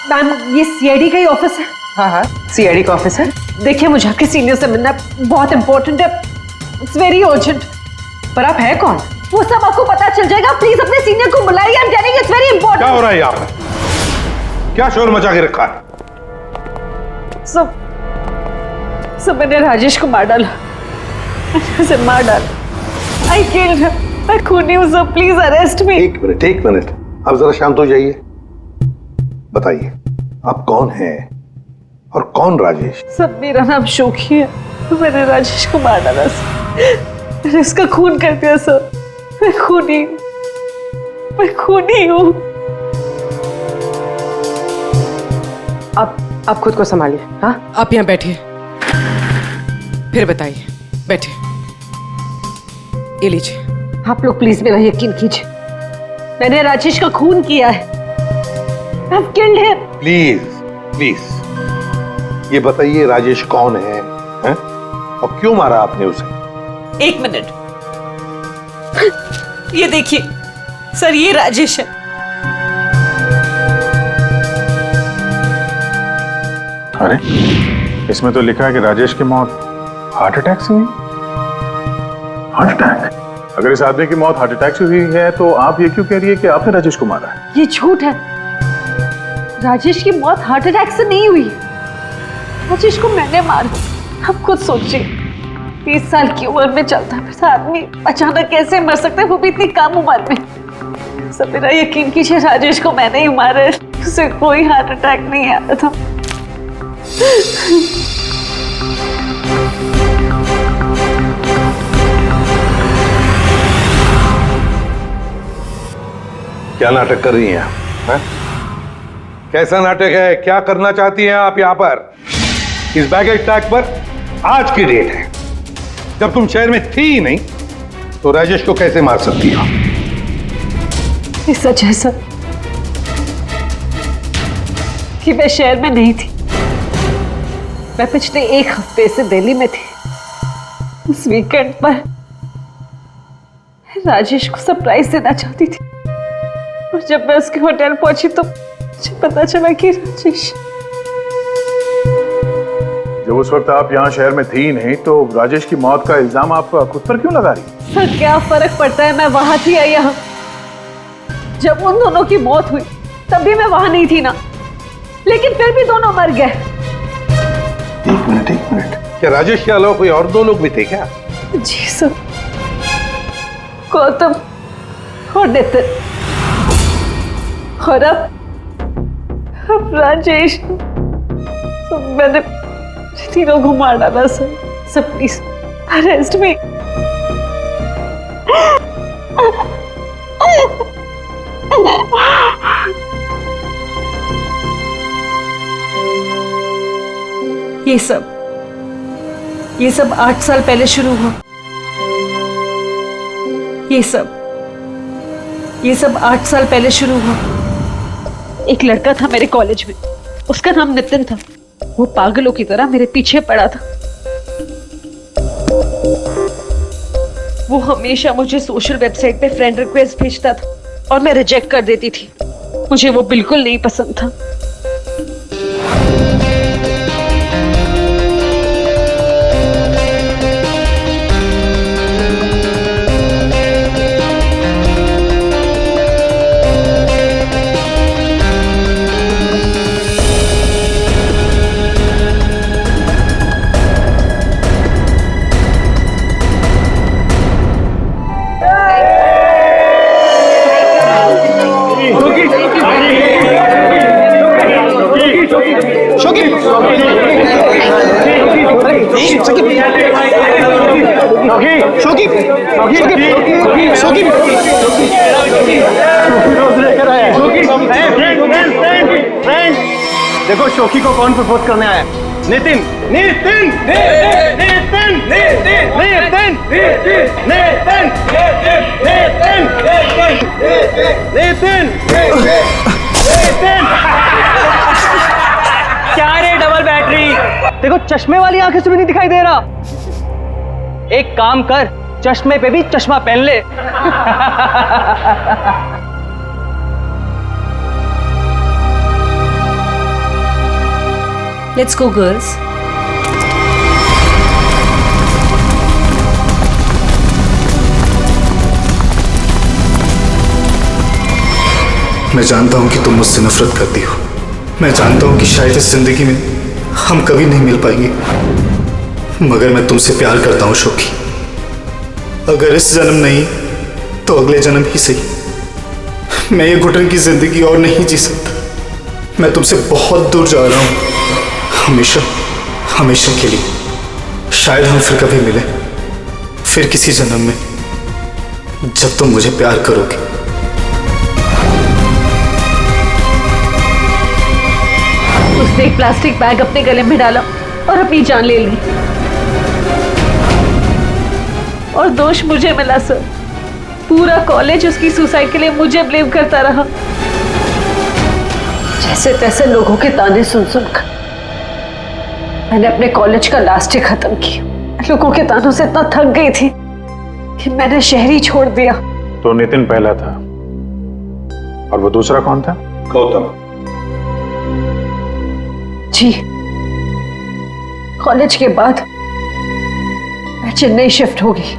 मैम, ये सीआईडी का ही ऑफिस है? हाँ हाँ, सीआईडी का ऑफिस है। देखिए, मुझे आपके सीनियर से मिलना बहुत इंपॉर्टेंट है। It's very urgent. पर आप है कौन? वो सब आपको पता चल जाएगा। प्लीज अपने सीनियर को बुलाइए। I am telling it's very important. क्या हो रहा है यहाँ पर? क्या शोर मचा के रखा है? सब मैंने राजेश को मार डाला। उसे मार डाला। I killed him. मैं खूनी हूँ सर, प्लीज अरेस्ट मी। एक मिनट, अब जरा शांत हो जाइए। बताइए, आप कौन हैं और कौन राजेश? सब, मेरा नाम शोकी है। मैंने राजेश को मार डाला सर। मैंने इसका खून कर दिया सर। मैं खूनी हूँ। आप खुद को संभालिए। हाँ, आप यहाँ बैठिए, फिर बताइए। बैठिए, ये लीजिए। आप लोग प्लीज मेरा यकीन कीजिए। मैंने राजेश का खून किया है। I've killed him. प्लीज ये बताइए, राजेश कौन है? और क्यों मारा आपने उसे? एक मिनट, ये देखिए सर, ये राजेश है। अरे, इसमें तो लिखा है कि राजेश की मौत हार्ट अटैक से हुई। Heart attack? अगर इस आदमी की मौत हार्ट अटैक से हुई है तो आप ये क्यों कह रही है कि आपने राजेश को मारा है? ये झूठ है। राजेश की मौत हार्ट अटैक से नहीं हुई। राजेश को मैंने मारा। आप खुद सोचिए, 30 साल की उम्र में चलता फिरता आदमी अचानक कैसे मर सकता है, वो भी इतनी कम उम्र में। सब मेरा यकीन कीजिए, राजेश को मैंने ही मारा है। उसे कोई हार्ट अटैक नहीं आया था। क्या नाटक कर रही हैं आप? कैसा नाटक है? क्या करना चाहती हैं आप यहाँ पर? इस बैगेज टैग पर आज की डेट है। जब तुम शहर में थी ही नहीं तो राजेश को कैसे मार सकती हो? ये सच है सर कि मैं शहर में नहीं थी। मैं पिछले 1 हफ्ते से दिल्ली में थी। उस वीकेंड पर राजेश को सरप्राइज देना चाहती थी, और जब मैं उसके होटल पहुंची तो मुझे पता चला कि राजेश। जब उस वक्त आप यहाँ शहर में थी नहीं तो राजेश की मौत का इल्जाम आप खुद पर क्यों लगा रही? सर, क्या फर्क पड़ता है, मैं वहां थी या यहाँ। जब उन दोनों की मौत हुई तब भी मैं वहां नहीं थी ना, लेकिन फिर भी दोनों मर गए। एक मिनट, क्या राजेश के अलावा कोई और 2 लोग भी थे क्या? जी सर, गौतम और नितिन, और अब राजेश। तो मैंने तीनों को मार डाला सर। सब प्लीज अरेस्ट मी। ये सब 8 साल पहले शुरू हुआ। ये सब 8 साल पहले शुरू हुआ। एक लड़का था मेरे कॉलेज में, उसका नाम नितिन था। वो पागलों की तरह मेरे पीछे पड़ा था। वो हमेशा मुझे सोशल वेबसाइट पे फ्रेंड रिक्वेस्ट भेजता था और मैं रिजेक्ट कर देती थी। मुझे वो बिल्कुल नहीं पसंद था। देखो शोकी को कौन प्रपोज करने आया? नितिन। नितिन नितिन नितिन नितिन नितिन नितिन नितिन। क्या रे डबल बैटरी? देखो चश्मे वाली आंखें से भी नहीं दिखाई दे रहा। एक काम कर, चश्मे पे भी चश्मा पहन ले। Let's go, girls. मैं जानता हूं कि तुम मुझसे नफरत करती हो। मैं जानता हूं कि शायद इस जिंदगी में हम कभी नहीं मिल पाएंगे, मगर मैं तुमसे प्यार करता हूं शोकी। अगर इस जन्म नहीं तो अगले जन्म ही सही। मैं ये घुटन की जिंदगी और नहीं जी सकता। मैं तुमसे बहुत दूर जा रहा हूं, हमेशा हमेशा के लिए। शायद हम फिर कभी मिले, फिर किसी जन्म में, जब तुम मुझे प्यार करोगे। उसने एक प्लास्टिक बैग अपने गले में डाला और अपनी जान ले ली। और दोष मुझे मिला सर। पूरा कॉलेज उसकी सुसाइड के लिए मुझे ब्लेम करता रहा। जैसे तैसे लोगों के ताने सुन सुनकर मैंने अपने कॉलेज का लास्ट ईयर खत्म किया। लोगों के तानों से इतना थक गई थी कि मैंने शहर ही छोड़ दिया। तो नितिन पहला था और वो दूसरा कौन था? गौतम। जी, कॉलेज के बाद मैं चेन्नई शिफ्ट हो गई।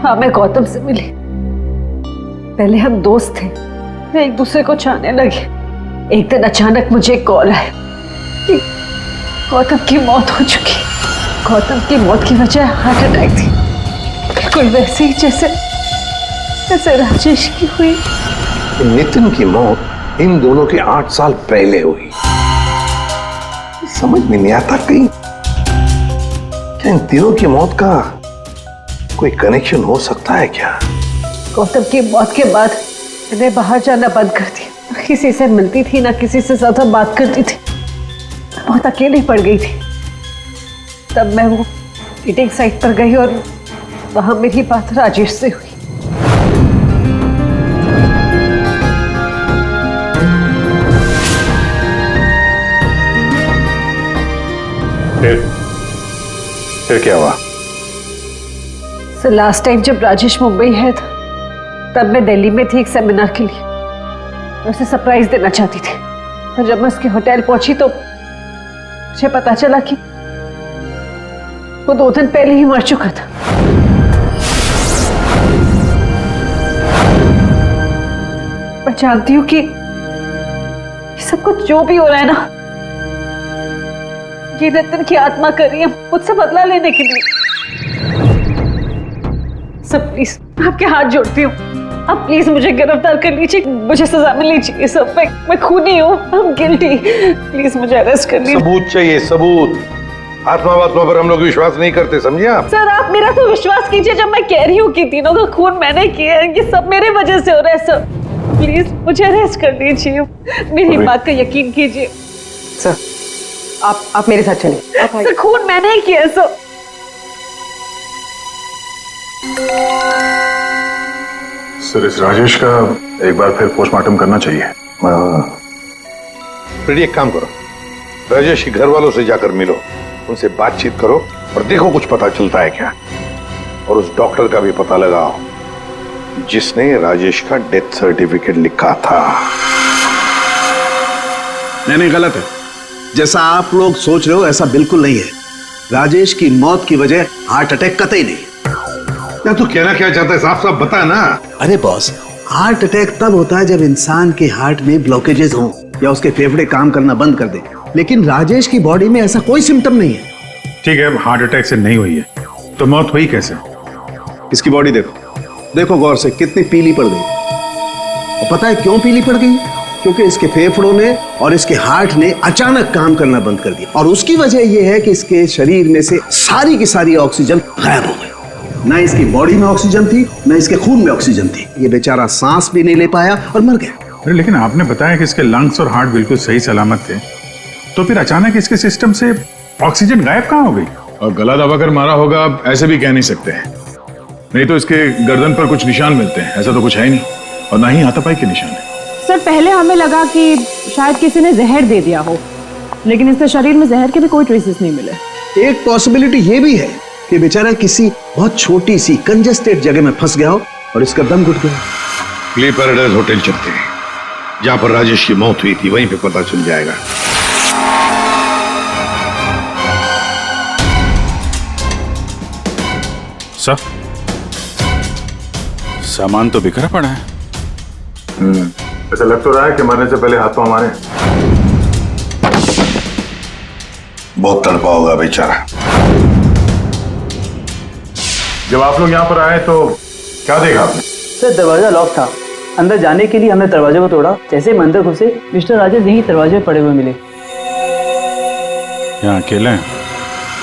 हाँ, मैं गौतम से मिली। पहले हम दोस्त थे, फिर एक दूसरे को चाहने लगे। एक दिन अचानक मुझे कॉल आया कि गौतम की मौत हो चुकी। गौतम की मौत की वजह हार्ट अटैक थी, बिल्कुल वैसे ही जैसे राजेश की हुई। नितिन की मौत इन दोनों के 8 साल पहले हुई। समझ में नहीं आता कहीं क्या इन तीनों की मौत का कोई कनेक्शन हो सकता है क्या? गौतम की मौत के बाद मैंने बाहर जाना बंद कर दिया। ना किसी से मिलती थी, ना किसी से ज्यादा बात करती थी। बहुत अकेली पड़ गई थी। तब मैं वो मीटिंग साइट पर गई और वहां मेरी बात राजेश से हुई। फिर क्या हुआ? सर, लास्ट टाइम जब राजेश मुंबई है था, तब मैं दिल्ली में थी एक सेमिनार के लिए। मैं उसे सरप्राइज देना चाहती थी। और जब मैं उसके होटल पहुंची तो मुझे पता चला कि वो 2 दिन पहले ही मर चुका था। मैं जानती हूँ कि सब कुछ जो भी हो रहा है ना, ये नितिन की आत्मा कर रही है मुझसे बदला लेने के लिए। सब प्लीज, आपके हाथ जोड़ती हूँ, आप प्लीज मुझे गिरफ्तार कर लीजिए। मुझे सजा मिलनी चाहिए। सब मैं खूनी हूँ, I'm guilty। प्लीज मुझे अरेस्ट कर लीजिए। सबूत चाहिए, सबूत। आत्मा वात्मा पर हम लोग विश्वास नहीं करते, समझे आप? सर आप मेरा तो विश्वास कीजिए जब मैं कह रही हूँ कि तीनों का खून मैंने किया है, ये सब मेरे वजह से हो रहा है सर। प्लीज मुझे अरेस्ट कर दीजिए, मेरी बात का यकीन कीजिए। सर आप मेरे साथ चलिए। सर खून मैंने ही किया है सर। सर इस राजेश का एक बार फिर पोस्टमार्टम करना चाहिए। फिर एक काम करो, राजेश के घर वालों से जाकर मिलो, उनसे बातचीत करो और देखो कुछ पता चलता है क्या। और उस डॉक्टर का भी पता लगाओ जिसने राजेश का डेथ सर्टिफिकेट लिखा था। नहीं गलत है। जैसा आप लोग सोच रहे हो ऐसा बिल्कुल नहीं है। राजेश की मौत की वजह हार्ट अटैक कतई नहीं। तू कहना क्या चाहता है, साफ साफ बता ना। अरे बॉस, हार्ट अटैक तब होता है जब इंसान के हार्ट में ब्लॉकेजेस हो या उसके फेफड़े काम करना बंद कर दे, लेकिन राजेश की बॉडी में ऐसा कोई सिम्टम नहीं है। ठीक है, हार्ट अटैक से नहीं हुई है तो मौत हुई कैसे? इसकी बॉडी देखो गौर से, कितनी पीली पड़ गई। और पता है क्यों पीली पड़ गई? क्योंकि इसके फेफड़ों ने और इसके हार्ट ने अचानक काम करना बंद कर दिया, और उसकी वजह यह है कि इसके शरीर में से सारी की सारी ऑक्सीजन गायब हो गई। ना इसकी बॉडी में ऑक्सीजन थी, ना इसके खून में ऑक्सीजन थी। ये बेचारा सांस भी नहीं ले पाया और मर गया। अरे लेकिन आपने बताया कि इसके लंग्स और हार्ट बिल्कुल सही सलामत थे, तो फिर अचानक इसके सिस्टम से ऑक्सीजन गायब कहाँ हो गई? और गला दबाकर मारा होगा, आप ऐसे भी कह नहीं सकते हैं। नहीं तो इसके गर्दन पर कुछ निशान मिलते हैं, ऐसा तो कुछ है ही नहीं, और ना ही हाथापाई के निशान है। सर पहले हमें लगा कि शायद किसी ने जहर दे दिया हो, लेकिन इसके शरीर में जहर के भी कोई ट्रेसेस नहीं मिले। एक पॉसिबिलिटी ये भी है कि बेचारा किसी बहुत छोटी सी कंजेस्टेड जगह में फंस गया हो और इसका दम घुट गया। प्ले पैराडाइज होटल चलते हैं, जहां पर राजेश की मौत हुई थी, वहीं पे पता चल जाएगा। सर सामान तो बिखरा पड़ा है। ऐसा लग तो रहा है कि मरने से पहले हाथ पांव मारे। बहुत तड़पा होगा बेचारा। जब आप लोग यहाँ पर आए तो क्या देखा आपने? सर दरवाजा लॉक था, अंदर जाने के लिए हमने दरवाजे को तोड़ा। जैसे हम अंदर घुसे, मिस्टर राजेश यहीं दरवाजे में पड़े हुए मिले। यहाँ अकेले हैं,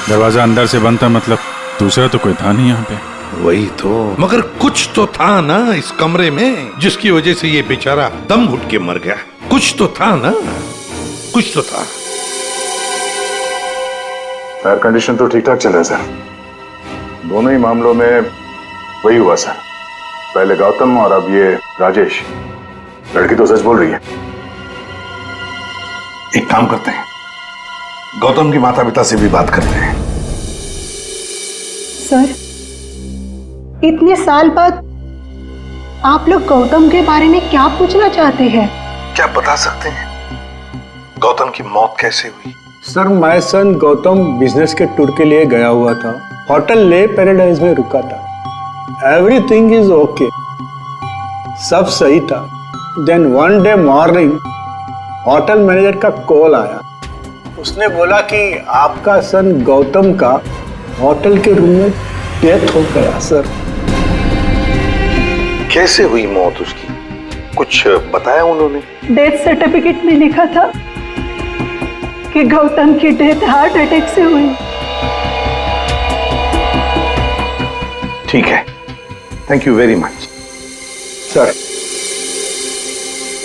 दरवाजा अंदर से बंद था, मतलब दूसरा तो कोई था नहीं यहाँ पे। वही तो, मगर कुछ तो था ना इस कमरे में जिसकी वजह से ये बेचारा दम घुट के मर गया। कुछ तो था ना, कुछ तो था। एयर कंडीशन तो ठीक ठाक चल रहा है सर। दोनों ही मामलों में वही हुआ सर, पहले गौतम और अब ये राजेश। लड़की तो सच बोल रही है। एक काम करते हैं, गौतम के माता पिता से भी बात करते हैं। सर इतने साल बाद आप लोग गौतम के बारे में क्या पूछना चाहते हैं? क्या बता सकते हैं गौतम की मौत कैसे हुई? Sir my son Gautam business के टूर के लिए गया हुआ था, होटल ले पैराडाइज में रुका था। एवरीथिंग इज ओके, सब सही था। Then one day morning hotel manager का कॉल आया। उसने बोला कि आपका सन गौतम का होटल के रूम में डेथ हो गया। सर कैसे हुई मौत उसकी, कुछ बताया उन्होंने? डेथ सर्टिफिकेट में लिखा था कि गौतम की डेथ हार्ट अटैक से हुई। ठीक है, thank you very much. Sir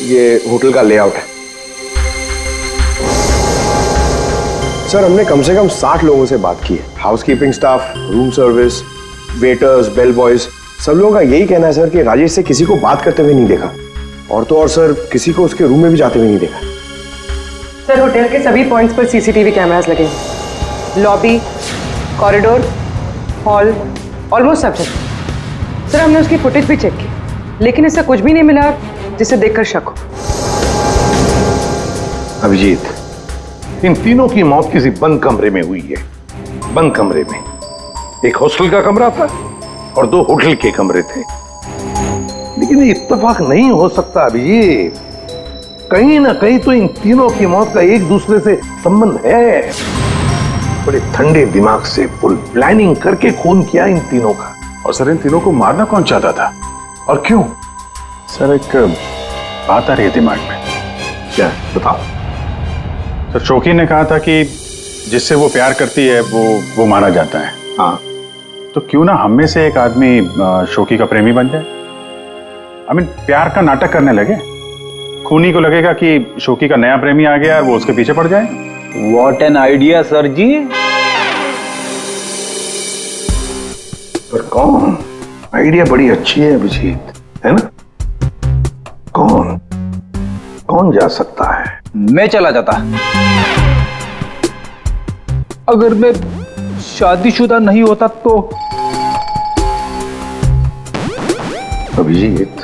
ये होटल का लेआउट है। सर हमने कम से कम 60 लोगों से बात की है। Housekeeping staff, room service, waiters, bell boys, सब लोगों का यही कहना है सर कि राजेश से किसी को बात करते हुए नहीं देखा, और तो और सर किसी को उसके रूम में भी जाते हुए नहीं देखा। सर होटल के सभी पॉइंट्स पर सीसीटीवी कैमरास लगे हैं, लॉबी, कॉरिडोर, हॉल, ऑलमोस्ट सब जगह। सर हमने उसकी फुटेज भी चेक की, लेकिन ऐसा कुछ भी नहीं मिला जिसे देखकर शक हो। अभिजीत, इन तीनों की मौत किसी बंद कमरे में हुई है। बंद कमरे में एक हॉस्टल का कमरा था और 2 होटल के कमरे थे। लेकिन ये इत्तेफाक नहीं हो सकता अभिजीत, कहीं ना कहीं तो इन तीनों की मौत का एक दूसरे से संबंध है। बड़े ठंडे दिमाग से फुल प्लानिंग करके खून किया इन तीनों का। और सर इन तीनों को मारना कौन चाहता था और क्यों? सर एक बात आ रही है दिमाग में। क्या बताओ? सर शौकी ने कहा था कि जिससे वो प्यार करती है वो मारा जाता है। हाँ, तो क्यों ना हम में से एक आदमी शोकी का प्रेमी बन जाए। प्यार का नाटक करने लगे। खूनी को लगेगा कि शोकी का नया प्रेमी आ गया और वो उसके पीछे पड़ जाए। व्हाट एन आइडिया सर जी। पर कौन? आइडिया बड़ी अच्छी है अभिजीत, है ना? कौन जा सकता है? मैं चला जाता। अगर मैं शादीशुदा नहीं होता तो। अभिजीत,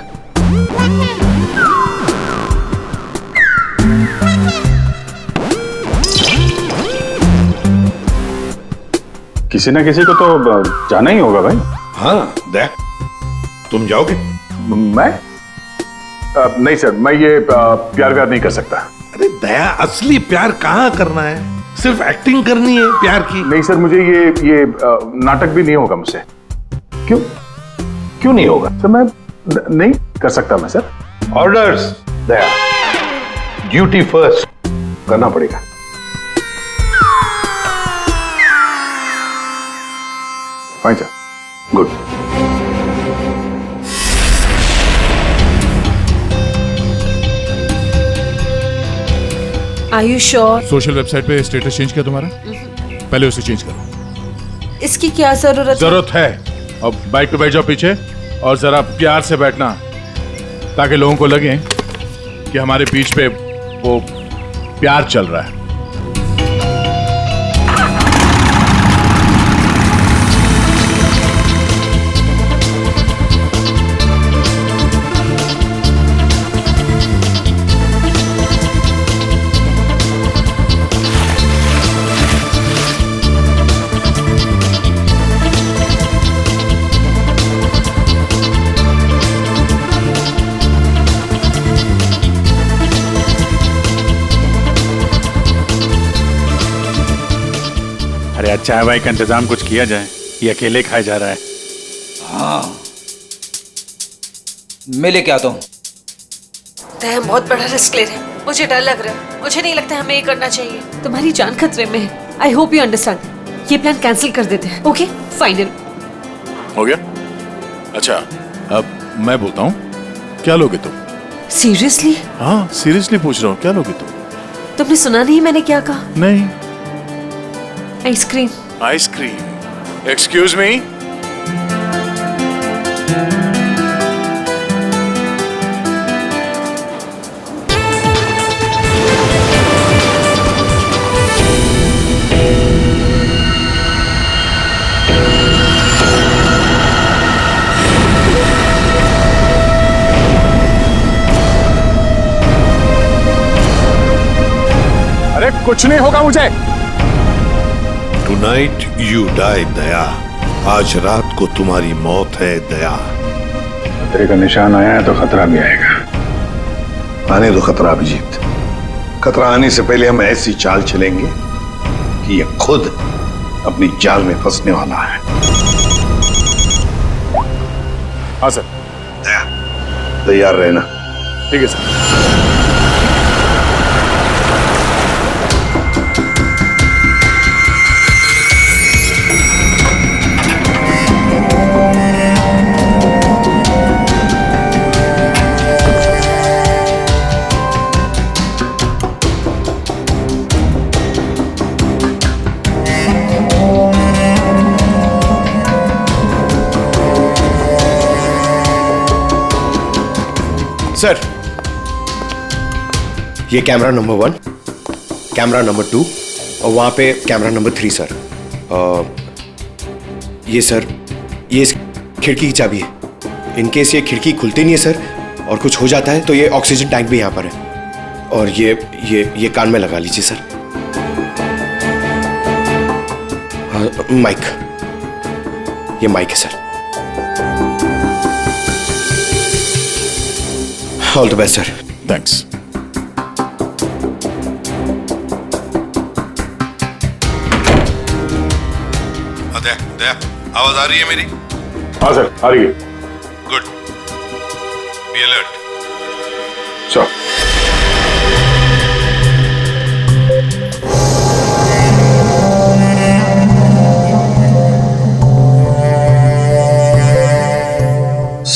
किसी ना किसी को तो जाना ही होगा भाई। हाँ दया, तुम जाओगे? मैं नहीं सर, मैं ये प्यार नहीं कर सकता। अरे दया, असली प्यार कहाँ करना है? सिर्फ एक्टिंग करनी है प्यार की। नहीं सर, मुझे ये नाटक भी नहीं होगा मुझसे। क्यों नहीं होगा? सर मैं नहीं कर सकता मैं सर। ऑर्डर्स दया, ड्यूटी फर्स्ट करना पड़ेगा। Fine sir, good. Are you sure? Social website पे स्टेटस चेंज किया तुम्हारा? पहले उसे चेंज करो। इसकी क्या जरूरत है? अब बाइक पे बैठ जाओ पीछे और जरा प्यार से बैठना, ताकि लोगों को लगे कि हमारे बीच पे वो प्यार चल रहा है। अरे आज चाय वाय का इंतजाम कुछ किया जाए, ये अकेले खाया जा रहा है। हाँ, मैं लेके आता हूँ। हम बहुत बड़ा रिस्क ले रहे हैं, मुझे डर लग रहा है। मुझे नहीं लगता हमें ये करना चाहिए। तुम्हारी जान खतरे में है। I hope you understand. ये प्लान कैंसिल कर देते हैं। ओके, फाइनल हो गया? अच्छा, अब मैं बोलता हूँ, क्या लोगे तुम? सीरियसली? हाँ, सीरियसली पूछ रहा हूँ, क्या लोगे तुम? तुमने सुना नहीं मैंने क्या कहा? नहीं। आइसक्रीम। आइसक्रीम? Excuse me? अरे कुछ नहीं होगा मुझे। टुनाइट यू डाई दया, आज रात को तुम्हारी मौत है दया। खतरे का निशान आया है तो खतरा भी आएगा। आने दो खतरा अभिजीत। खतरा आने से पहले हम ऐसी चाल चलेंगे कि यह खुद अपनी जाल में फंसने वाला है। हाँ सर। दया, तैयार रहना। ठीक है सर। सर, ये कैमरा नंबर 1, कैमरा नंबर 2 और वहाँ पे कैमरा नंबर 3 सर। ये सर, ये इस खिड़की की चाबी है। इनकेस ये खिड़की खुलती नहीं है सर और कुछ हो जाता है तो ये ऑक्सीजन टैंक भी यहाँ पर है। और ये कान में लगा लीजिए सर। माइक, ये माइक है sir. All the best sir. Thanks. Daya, आवाज आ रही है मेरी? हाँ सर, आ रही है। Good, be alert. सर।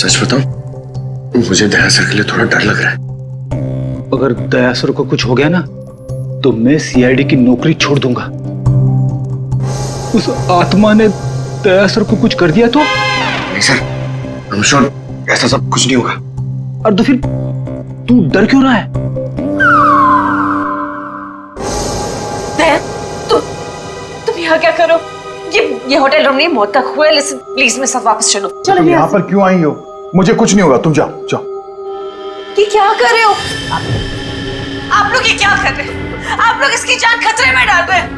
सच बताऊं, मुझे दया सर के लिए थोड़ा डर लग रहा है। अगर दया सर को कुछ हो गया ना तो मैं सीआईडी की नौकरी छोड़ दूंगा। उस आत्मा ने दया सर को कुछ कर दिया तो? नहीं सर, I'm sure ऐसा सब कुछ नहीं होगा। और तो फिर तू डर क्यों रहा है? दया, तुम यहाँ क्या करो? ये होटल रूम नहीं, मौत का कुआं है। लिसन प्लीज, मेरे साथ वापस चलो। चलो तुम यहाँ पर क्यों आई हो? मुझे कुछ नहीं होगा, तुम जाओ जाओ। ये क्या कर रहे हो आप लोग? ये क्या कर रहे हो आप लोग? इसकी जान खतरे में डाल रहे हैं।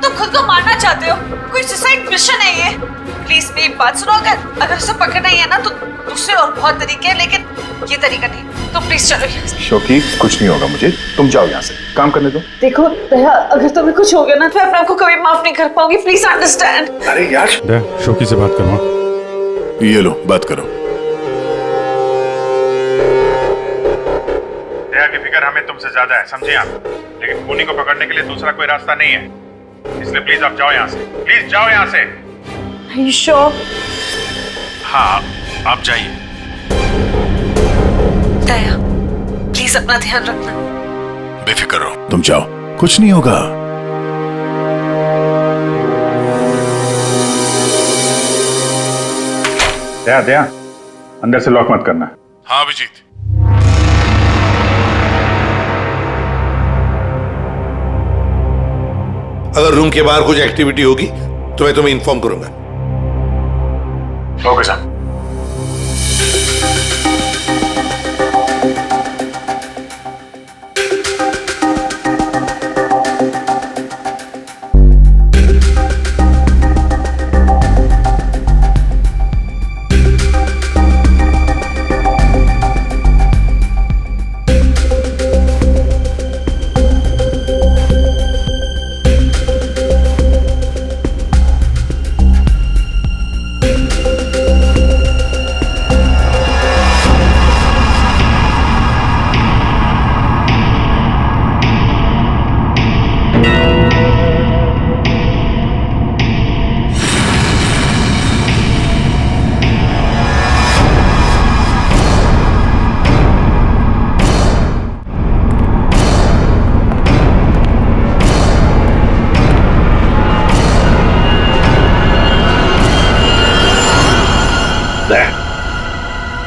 तुम खुद को मारना चाहते हो? कोई सुसाइड मिशन है ये? प्लीज मेरी बात सुनो। अगर उसे पकड़ना ही है ना तो दूसरे और बहुत तरीके हैं, लेकिन ये तरीका नहीं। तो प्लीज चलो यहाँ से। शौकी, कुछ नहीं होगा मुझे, तुम जाओ यहाँ से, काम करने दो। देखो दया, अगर तुम्हें कुछ हो गया ना तो मैं अपने आप को कभी माफ नहीं कर पाऊंगी। Please understand. अरे यार, दया, शौकी से बात करवा। ये लो, बात करो। दया की फिक्र हमें तुमसे ज्यादा है, समझे आप? लेकिन खूनी को पकड़ने के लिए दूसरा कोई रास्ता नहीं है, इसलिए प्लीज आप जाओ यहाँ से। प्लीज जाओ यहाँ से। Are you sure? हाँ, आप जाइए। दया, प्लीज अपना ध्यान रखना। बेफिक्र रहो, तुम जाओ, कुछ नहीं होगा। दया, दया, अंदर से लॉक मत करना। हाँ अभिजीत। अगर रूम के बाहर कुछ एक्टिविटी होगी तो मैं तुम्हें इन्फॉर्म करूंगा। Okay sir.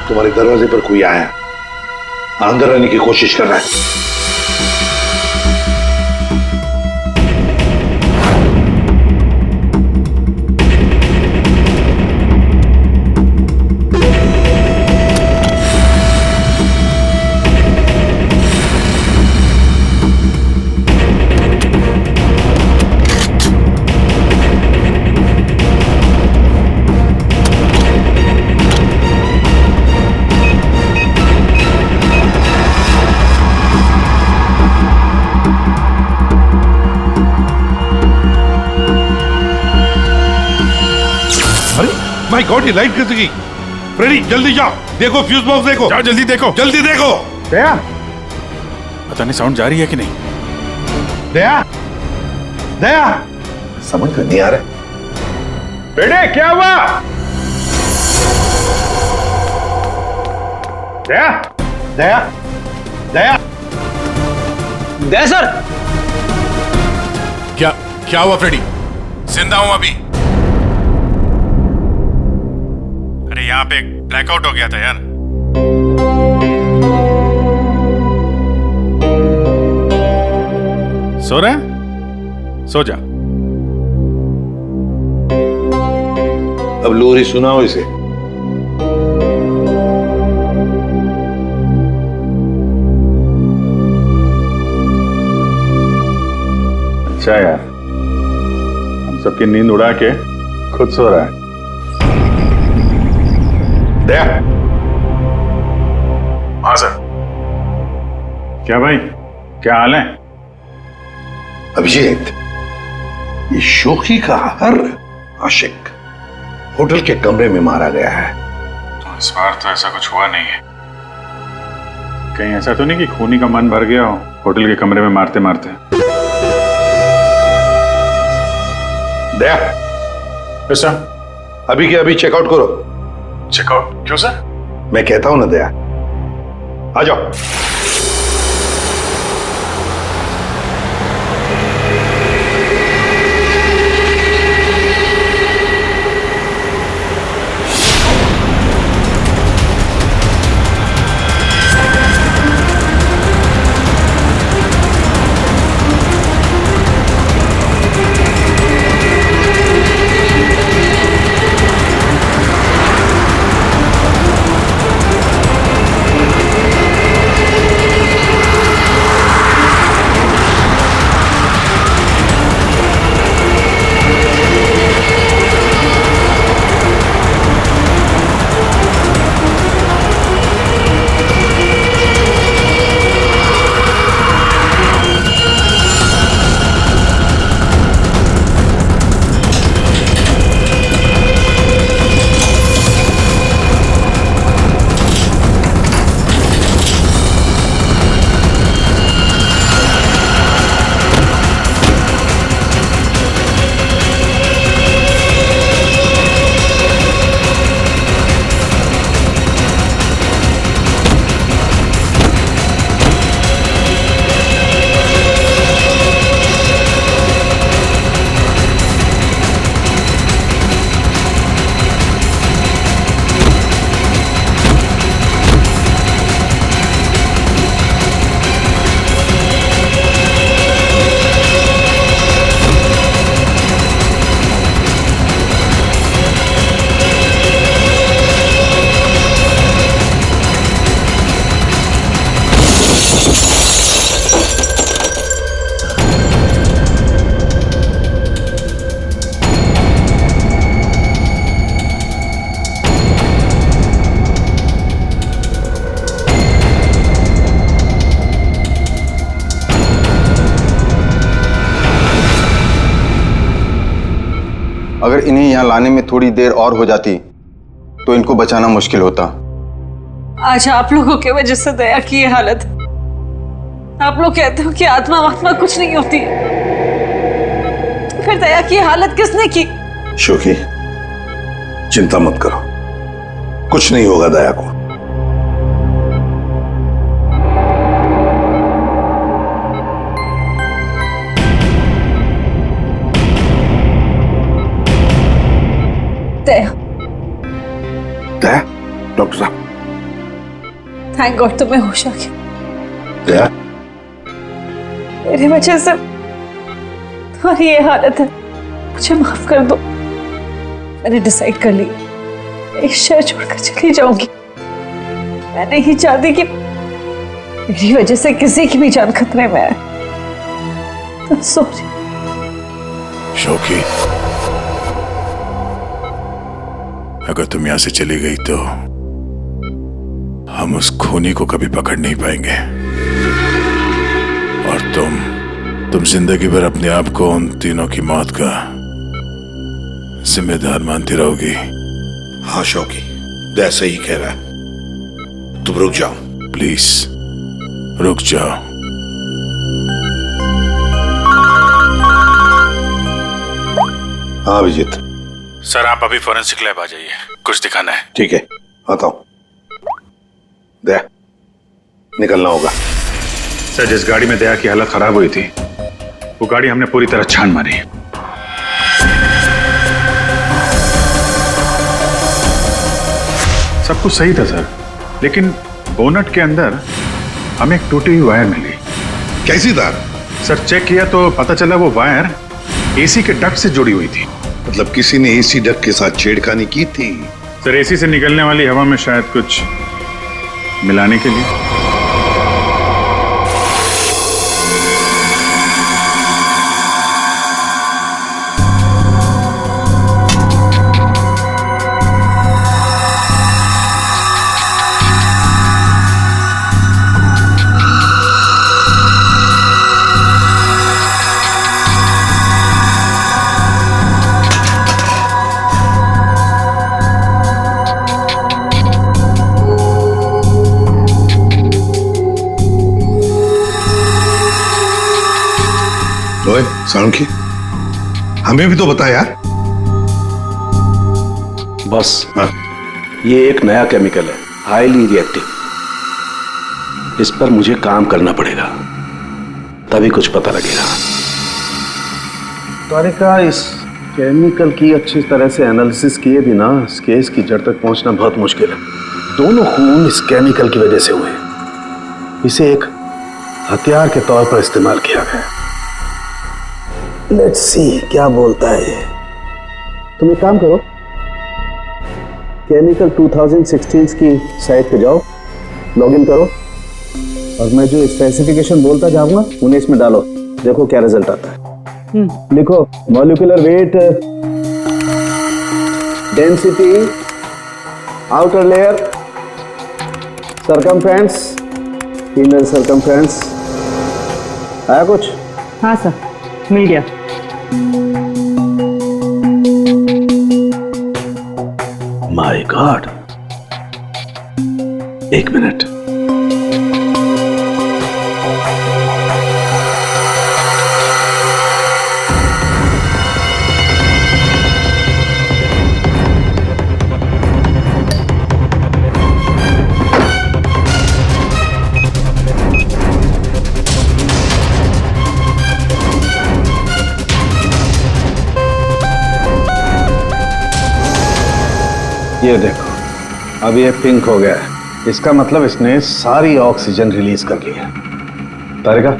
तुम्हारे दरवाजे पर कोई आया, अंदर आने की कोशिश कर रहा है। माय गॉड, ये लाइट कैसे गई? फ्रेडी जल्दी जाओ, देखो फ्यूज बॉक्स देखो। जाओ जल्दी देखो, जल्दी देखो। दया, पता नहीं साउंड जा रही है कि नहीं। दया, दया, समझ में नहीं आ रहा। बेटे क्या हुआ? दया, दया, दया, दया सर। क्या हुआ फ्रेडी? जिंदा हूं अभी। अरे यहाँ पे ब्लैकआउट हो गया था यार। सो रहा है? सो जा। अब लोरी सुनाओ इसे। अच्छा यार, हम सबकी नींद उड़ा के खुद सो रहा है। दया। हाँ सर। क्या भाई, क्या हाल है? अभिजीत, ये शोखी का हर आशिक होटल के कमरे में मारा गया है। तो इस बार तो ऐसा कुछ हुआ नहीं है। कहीं ऐसा तो नहीं कि खूनी का मन भर गया हो होटल के कमरे में मारते मारते? दया, सर। अभी के अभी चेकआउट करो। चेकआउट क्यों सर? मैं कहता हूं ना दया, आ जाओ। अगर इन्हें यहाँ लाने में थोड़ी देर और हो जाती तो इनको बचाना मुश्किल होता। आज आप लोगों की वजह से दया की ये हालत। आप लोग कहते हो कि आत्मा वात्मा कुछ नहीं होती, तो फिर दया की हालत किसने की? शोकी, चिंता मत करो, कुछ नहीं होगा दया को। दया, दया, डॉक्टर साहब, थैंक गॉड तुम्हें होश आ गया। दया, मेरी वजह से तुम्हारी ये हालत है, मुझे माफ कर दो। मैंने डिसाइड कर लिया, इस शहर छोड़कर चली जाऊंगी। मैं नहीं चाहती कि मेरी वजह से किसी की भी जान खतरे में आए। सॉरी शोकी, अगर तुम यहां से चली गई तो हम उस खूनी को कभी पकड़ नहीं पाएंगे और तुम जिंदगी भर अपने आप को उन तीनों की मौत का जिम्मेदार मानती रहोगी। हाँ शौकी, दया सही कह रहा है, तुम रुक जाओ प्लीज, रुक जाओ। हाँ अभिजीत। सर आप अभी फॉरेंसिक लैब आ जाइए, कुछ दिखाना है। ठीक है, आता हूं। दया, निकलना होगा। सर जिस गाड़ी में दया की हालत खराब हुई थी, वो गाड़ी हमने पूरी तरह छान मारी। सब कुछ सही था सर, लेकिन बोनट के अंदर हमें एक टूटी हुई वायर मिली। कैसी तार? सर चेक किया तो पता चला वो वायर एसी के डक्ट से जुड़ी हुई थी। मतलब किसी ने एसी डक्ट के साथ छेड़खानी की थी? सर एसी से निकलने वाली हवा में शायद कुछ मिलाने के लिए। ओए साणुखी, हमें भी तो बता यार। बस हाँ। ये एक नया केमिकल है, हाईली रिएक्टिव। इस पर मुझे काम करना पड़ेगा, तभी कुछ पता लगेगा। तारिका, इस केमिकल की अच्छी तरह से एनालिसिस किए बिना इस केस की जड़ तक पहुंचना बहुत मुश्किल है। दोनों खून इस केमिकल की वजह से हुए। इसे एक हथियार के तौर पर इस्तेमाल किया गया। लेट्स सी क्या बोलता है ये। तुम एक काम करो, केमिकल 2016 की साइट पे जाओ, लॉगिन करो और मैं जो स्पेसिफिकेशन बोलता जाऊंगा उन्हें इसमें डालो, देखो क्या रिजल्ट आता है। लिखो molecular weight, density, outer layer, circumference, inner circumference. आया कुछ? हाँ सर, मिल गया। माय गॉड, एक मिनट। ये देखो, अब ये पिंक हो गया है। इसका मतलब इसने सारी ऑक्सीजन रिलीज कर ली है। तारिका,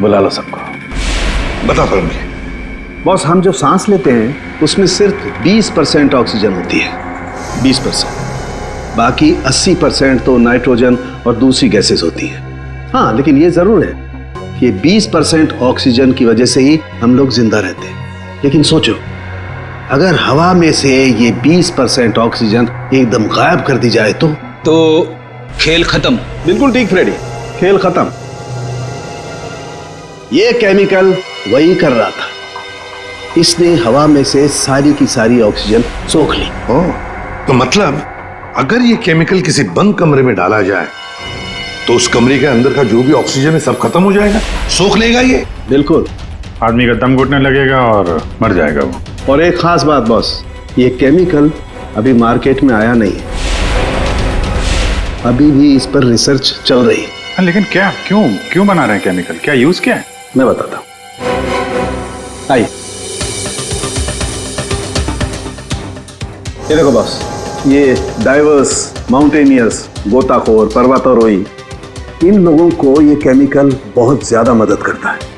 बुला लो सबको। बता फिर मुझे। बॉस, हम जो सांस लेते हैं उसमें सिर्फ 20% ऑक्सीजन होती है, 20%। बाकी 80% तो नाइट्रोजन और दूसरी गैसेस होती है। हाँ, लेकिन ये जरूर है कि 20% ऑक्सीजन की वजह से ही हम लोग जिंदा रहते हैं। लेकिन सोचो, अगर हवा में से ये 20% ऑक्सीजन एकदम गायब कर दी जाए तो खेल खत्म। बिल्कुल ठीक फ्रेडी, खेल खत्म। ये केमिकल वही कर रहा था। इसने हवा में से सारी की सारी ऑक्सीजन सोख ली। तो मतलब अगर ये केमिकल किसी बंद कमरे में डाला जाए तो उस कमरे के अंदर का जो भी ऑक्सीजन है सब खत्म हो जाएगा, सोख लेगा ये। बिल्कुल, आदमी का दम घुटने लगेगा और मर जाएगा वो। और एक खास बात बॉस, ये केमिकल अभी मार्केट में आया नहीं है, अभी भी इस पर रिसर्च चल रही है। हाँ, लेकिन क्या, क्यों बना रहे हैं केमिकल? क्या यूज क्या है? मैं बताता हूं। आइए, ये देखो बॉस, ये डाइवर्स, माउंटेनियर्स, गोताखोर, पर्वतारोही, इन लोगों को ये केमिकल बहुत ज्यादा मदद करता है।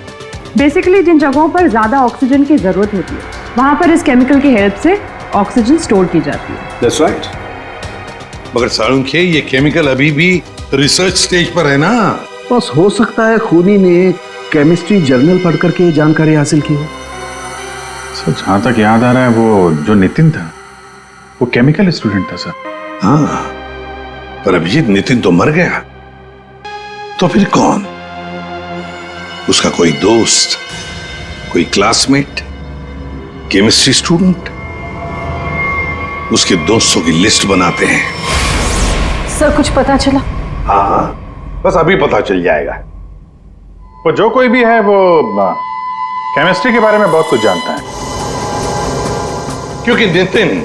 बेसिकली जिन जगहों पर ज्यादा ऑक्सीजन की जरूरत होती है वहां पर इस केमिकल की हेल्प से ऑक्सीजन स्टोर की जाती है। That's right. मगर साळुंखे, ये केमिकल अभी भी रिसर्च स्टेज पर है ना। बस हो सकता है खूनी ने केमिस्ट्री जर्नल पढ़ करके ये जानकारी हासिल की हो। सर, जहां तक याद आ रहा है वो जो नितिन था वो केमिकल स्टूडेंट था सर। हाँ, पर अभिजीत, नितिन तो मर गया, तो फिर कौन? उसका कोई दोस्त, कोई क्लासमेट, केमिस्ट्री स्टूडेंट? उसके दोस्तों की लिस्ट बनाते हैं। सर, कुछ पता चला? हाँ, बस अभी पता चल जाएगा। वो जो कोई भी है वो केमिस्ट्री के बारे में बहुत कुछ जानता है। क्योंकि नितिन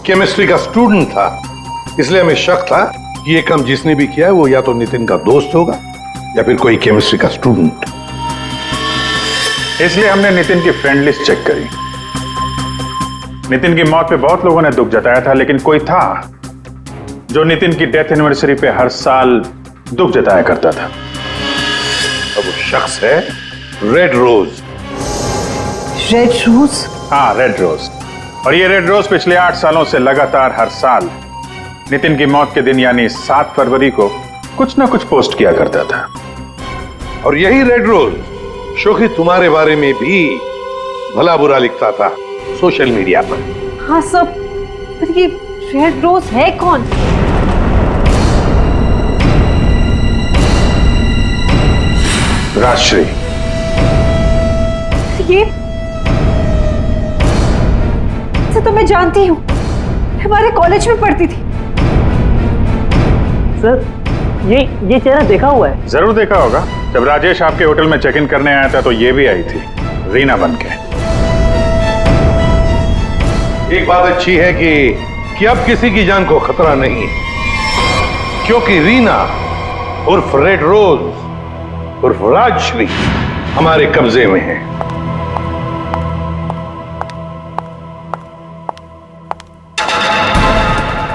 केमिस्ट्री का स्टूडेंट था, इसलिए हमें शक था कि ये काम जिसने भी किया है वो या तो नितिन का दोस्त होगा या फिर कोई केमिस्ट्री का स्टूडेंट। इसलिए हमने नितिन की फ्रेंड लिस्ट चेक करी। नितिन की मौत पे बहुत लोगों ने दुख जताया था, लेकिन कोई था जो नितिन की डेथ एनिवर्सरी पे हर साल दुख जताया करता था। अब वो शख्स है रेड रोज। Red rose? हाँ, रेड रोज। और ये रेड रोज पिछले 8 सालों से लगातार हर साल नितिन की मौत के दिन यानी 7 फरवरी को कुछ ना कुछ पोस्ट किया करता था। और यही रेड रोज शोखी तुम्हारे बारे में भी भला बुरा लिखता था सोशल मीडिया पर। हाँ सब, पर ये रेड रोज है कौन? राजश्री। ये तो मैं जानती हूँ, हमारे कॉलेज में पढ़ती थी। सर, ये चेहरा देखा हुआ है। जरूर देखा होगा। जब राजेश आपके होटल में चेक इन करने आया था तो ये भी आई थी, रीना बनके। एक बात अच्छी है कि अब किसी की जान को खतरा नहीं है। क्योंकि रीना उर्फ रेड रोज उर्फ राजश्री हमारे कब्जे में है।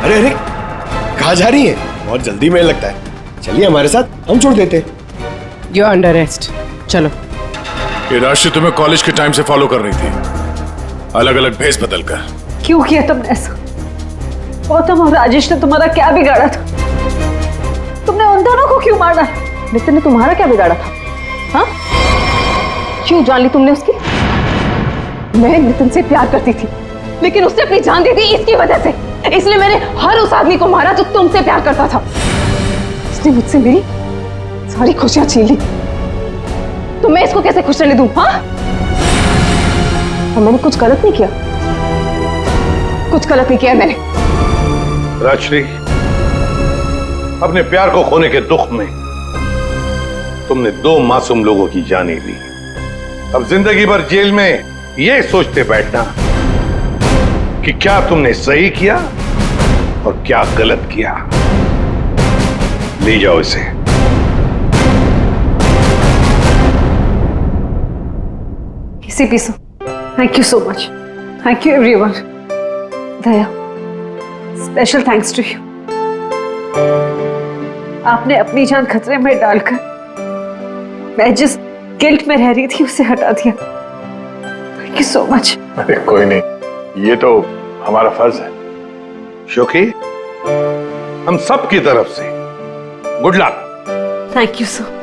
अरे अरे, कहाँ जा रही है? बहुत जल्दी में लगता है। चलिए हमारे साथ, हम छोड़ देते। यू आर अंडर अरेस्ट, चलो। ये राशि तुम्हें कॉलेज के टाइम से फॉलो कर रही थी, अलग अलग भेस बदल कर। क्यों किया तुमने ऐसा? गौतम और राजेश ने तुम्हारा क्या बिगाड़ा था? तुमने उन दोनों को क्यों मारा? नितिन ने तुम्हारा क्या बिगाड़ा था? हाँ? क्यों जान ली तुमने उसकी? मैं नितिन से प्यार करती थी, लेकिन उसने अपनी जान दे दी इसकी वजह से। इसलिए मैंने हर उस आदमी को मारा जो तुमसे प्यार करता था। उसने मुझसे मेरी सारी खुशियां छीन ली, तो मैं इसको कैसे खुश रहने दूं? हाँ? और मैंने कुछ गलत नहीं किया, कुछ गलत नहीं किया मैंने। राजश्री, अपने प्यार को खोने के दुख में तुमने 2 मासूम लोगों की जानें ली। अब जिंदगी भर जेल में ये सोचते बैठना कि क्या तुमने सही किया और क्या गलत किया। ले जाओ इसे। किसी पीसो। Thank you so much. Thank you everyone. Daya, special thanks to you. आपने अपनी जान खतरे में डालकर मैं जिस गिल्ट में रह रही थी उसे हटा दिया। Thank you so much. अरे कोई नहीं, ये तो हमारा फर्ज है। शोकी, हम सब की तरफ से good luck. Thank you sir.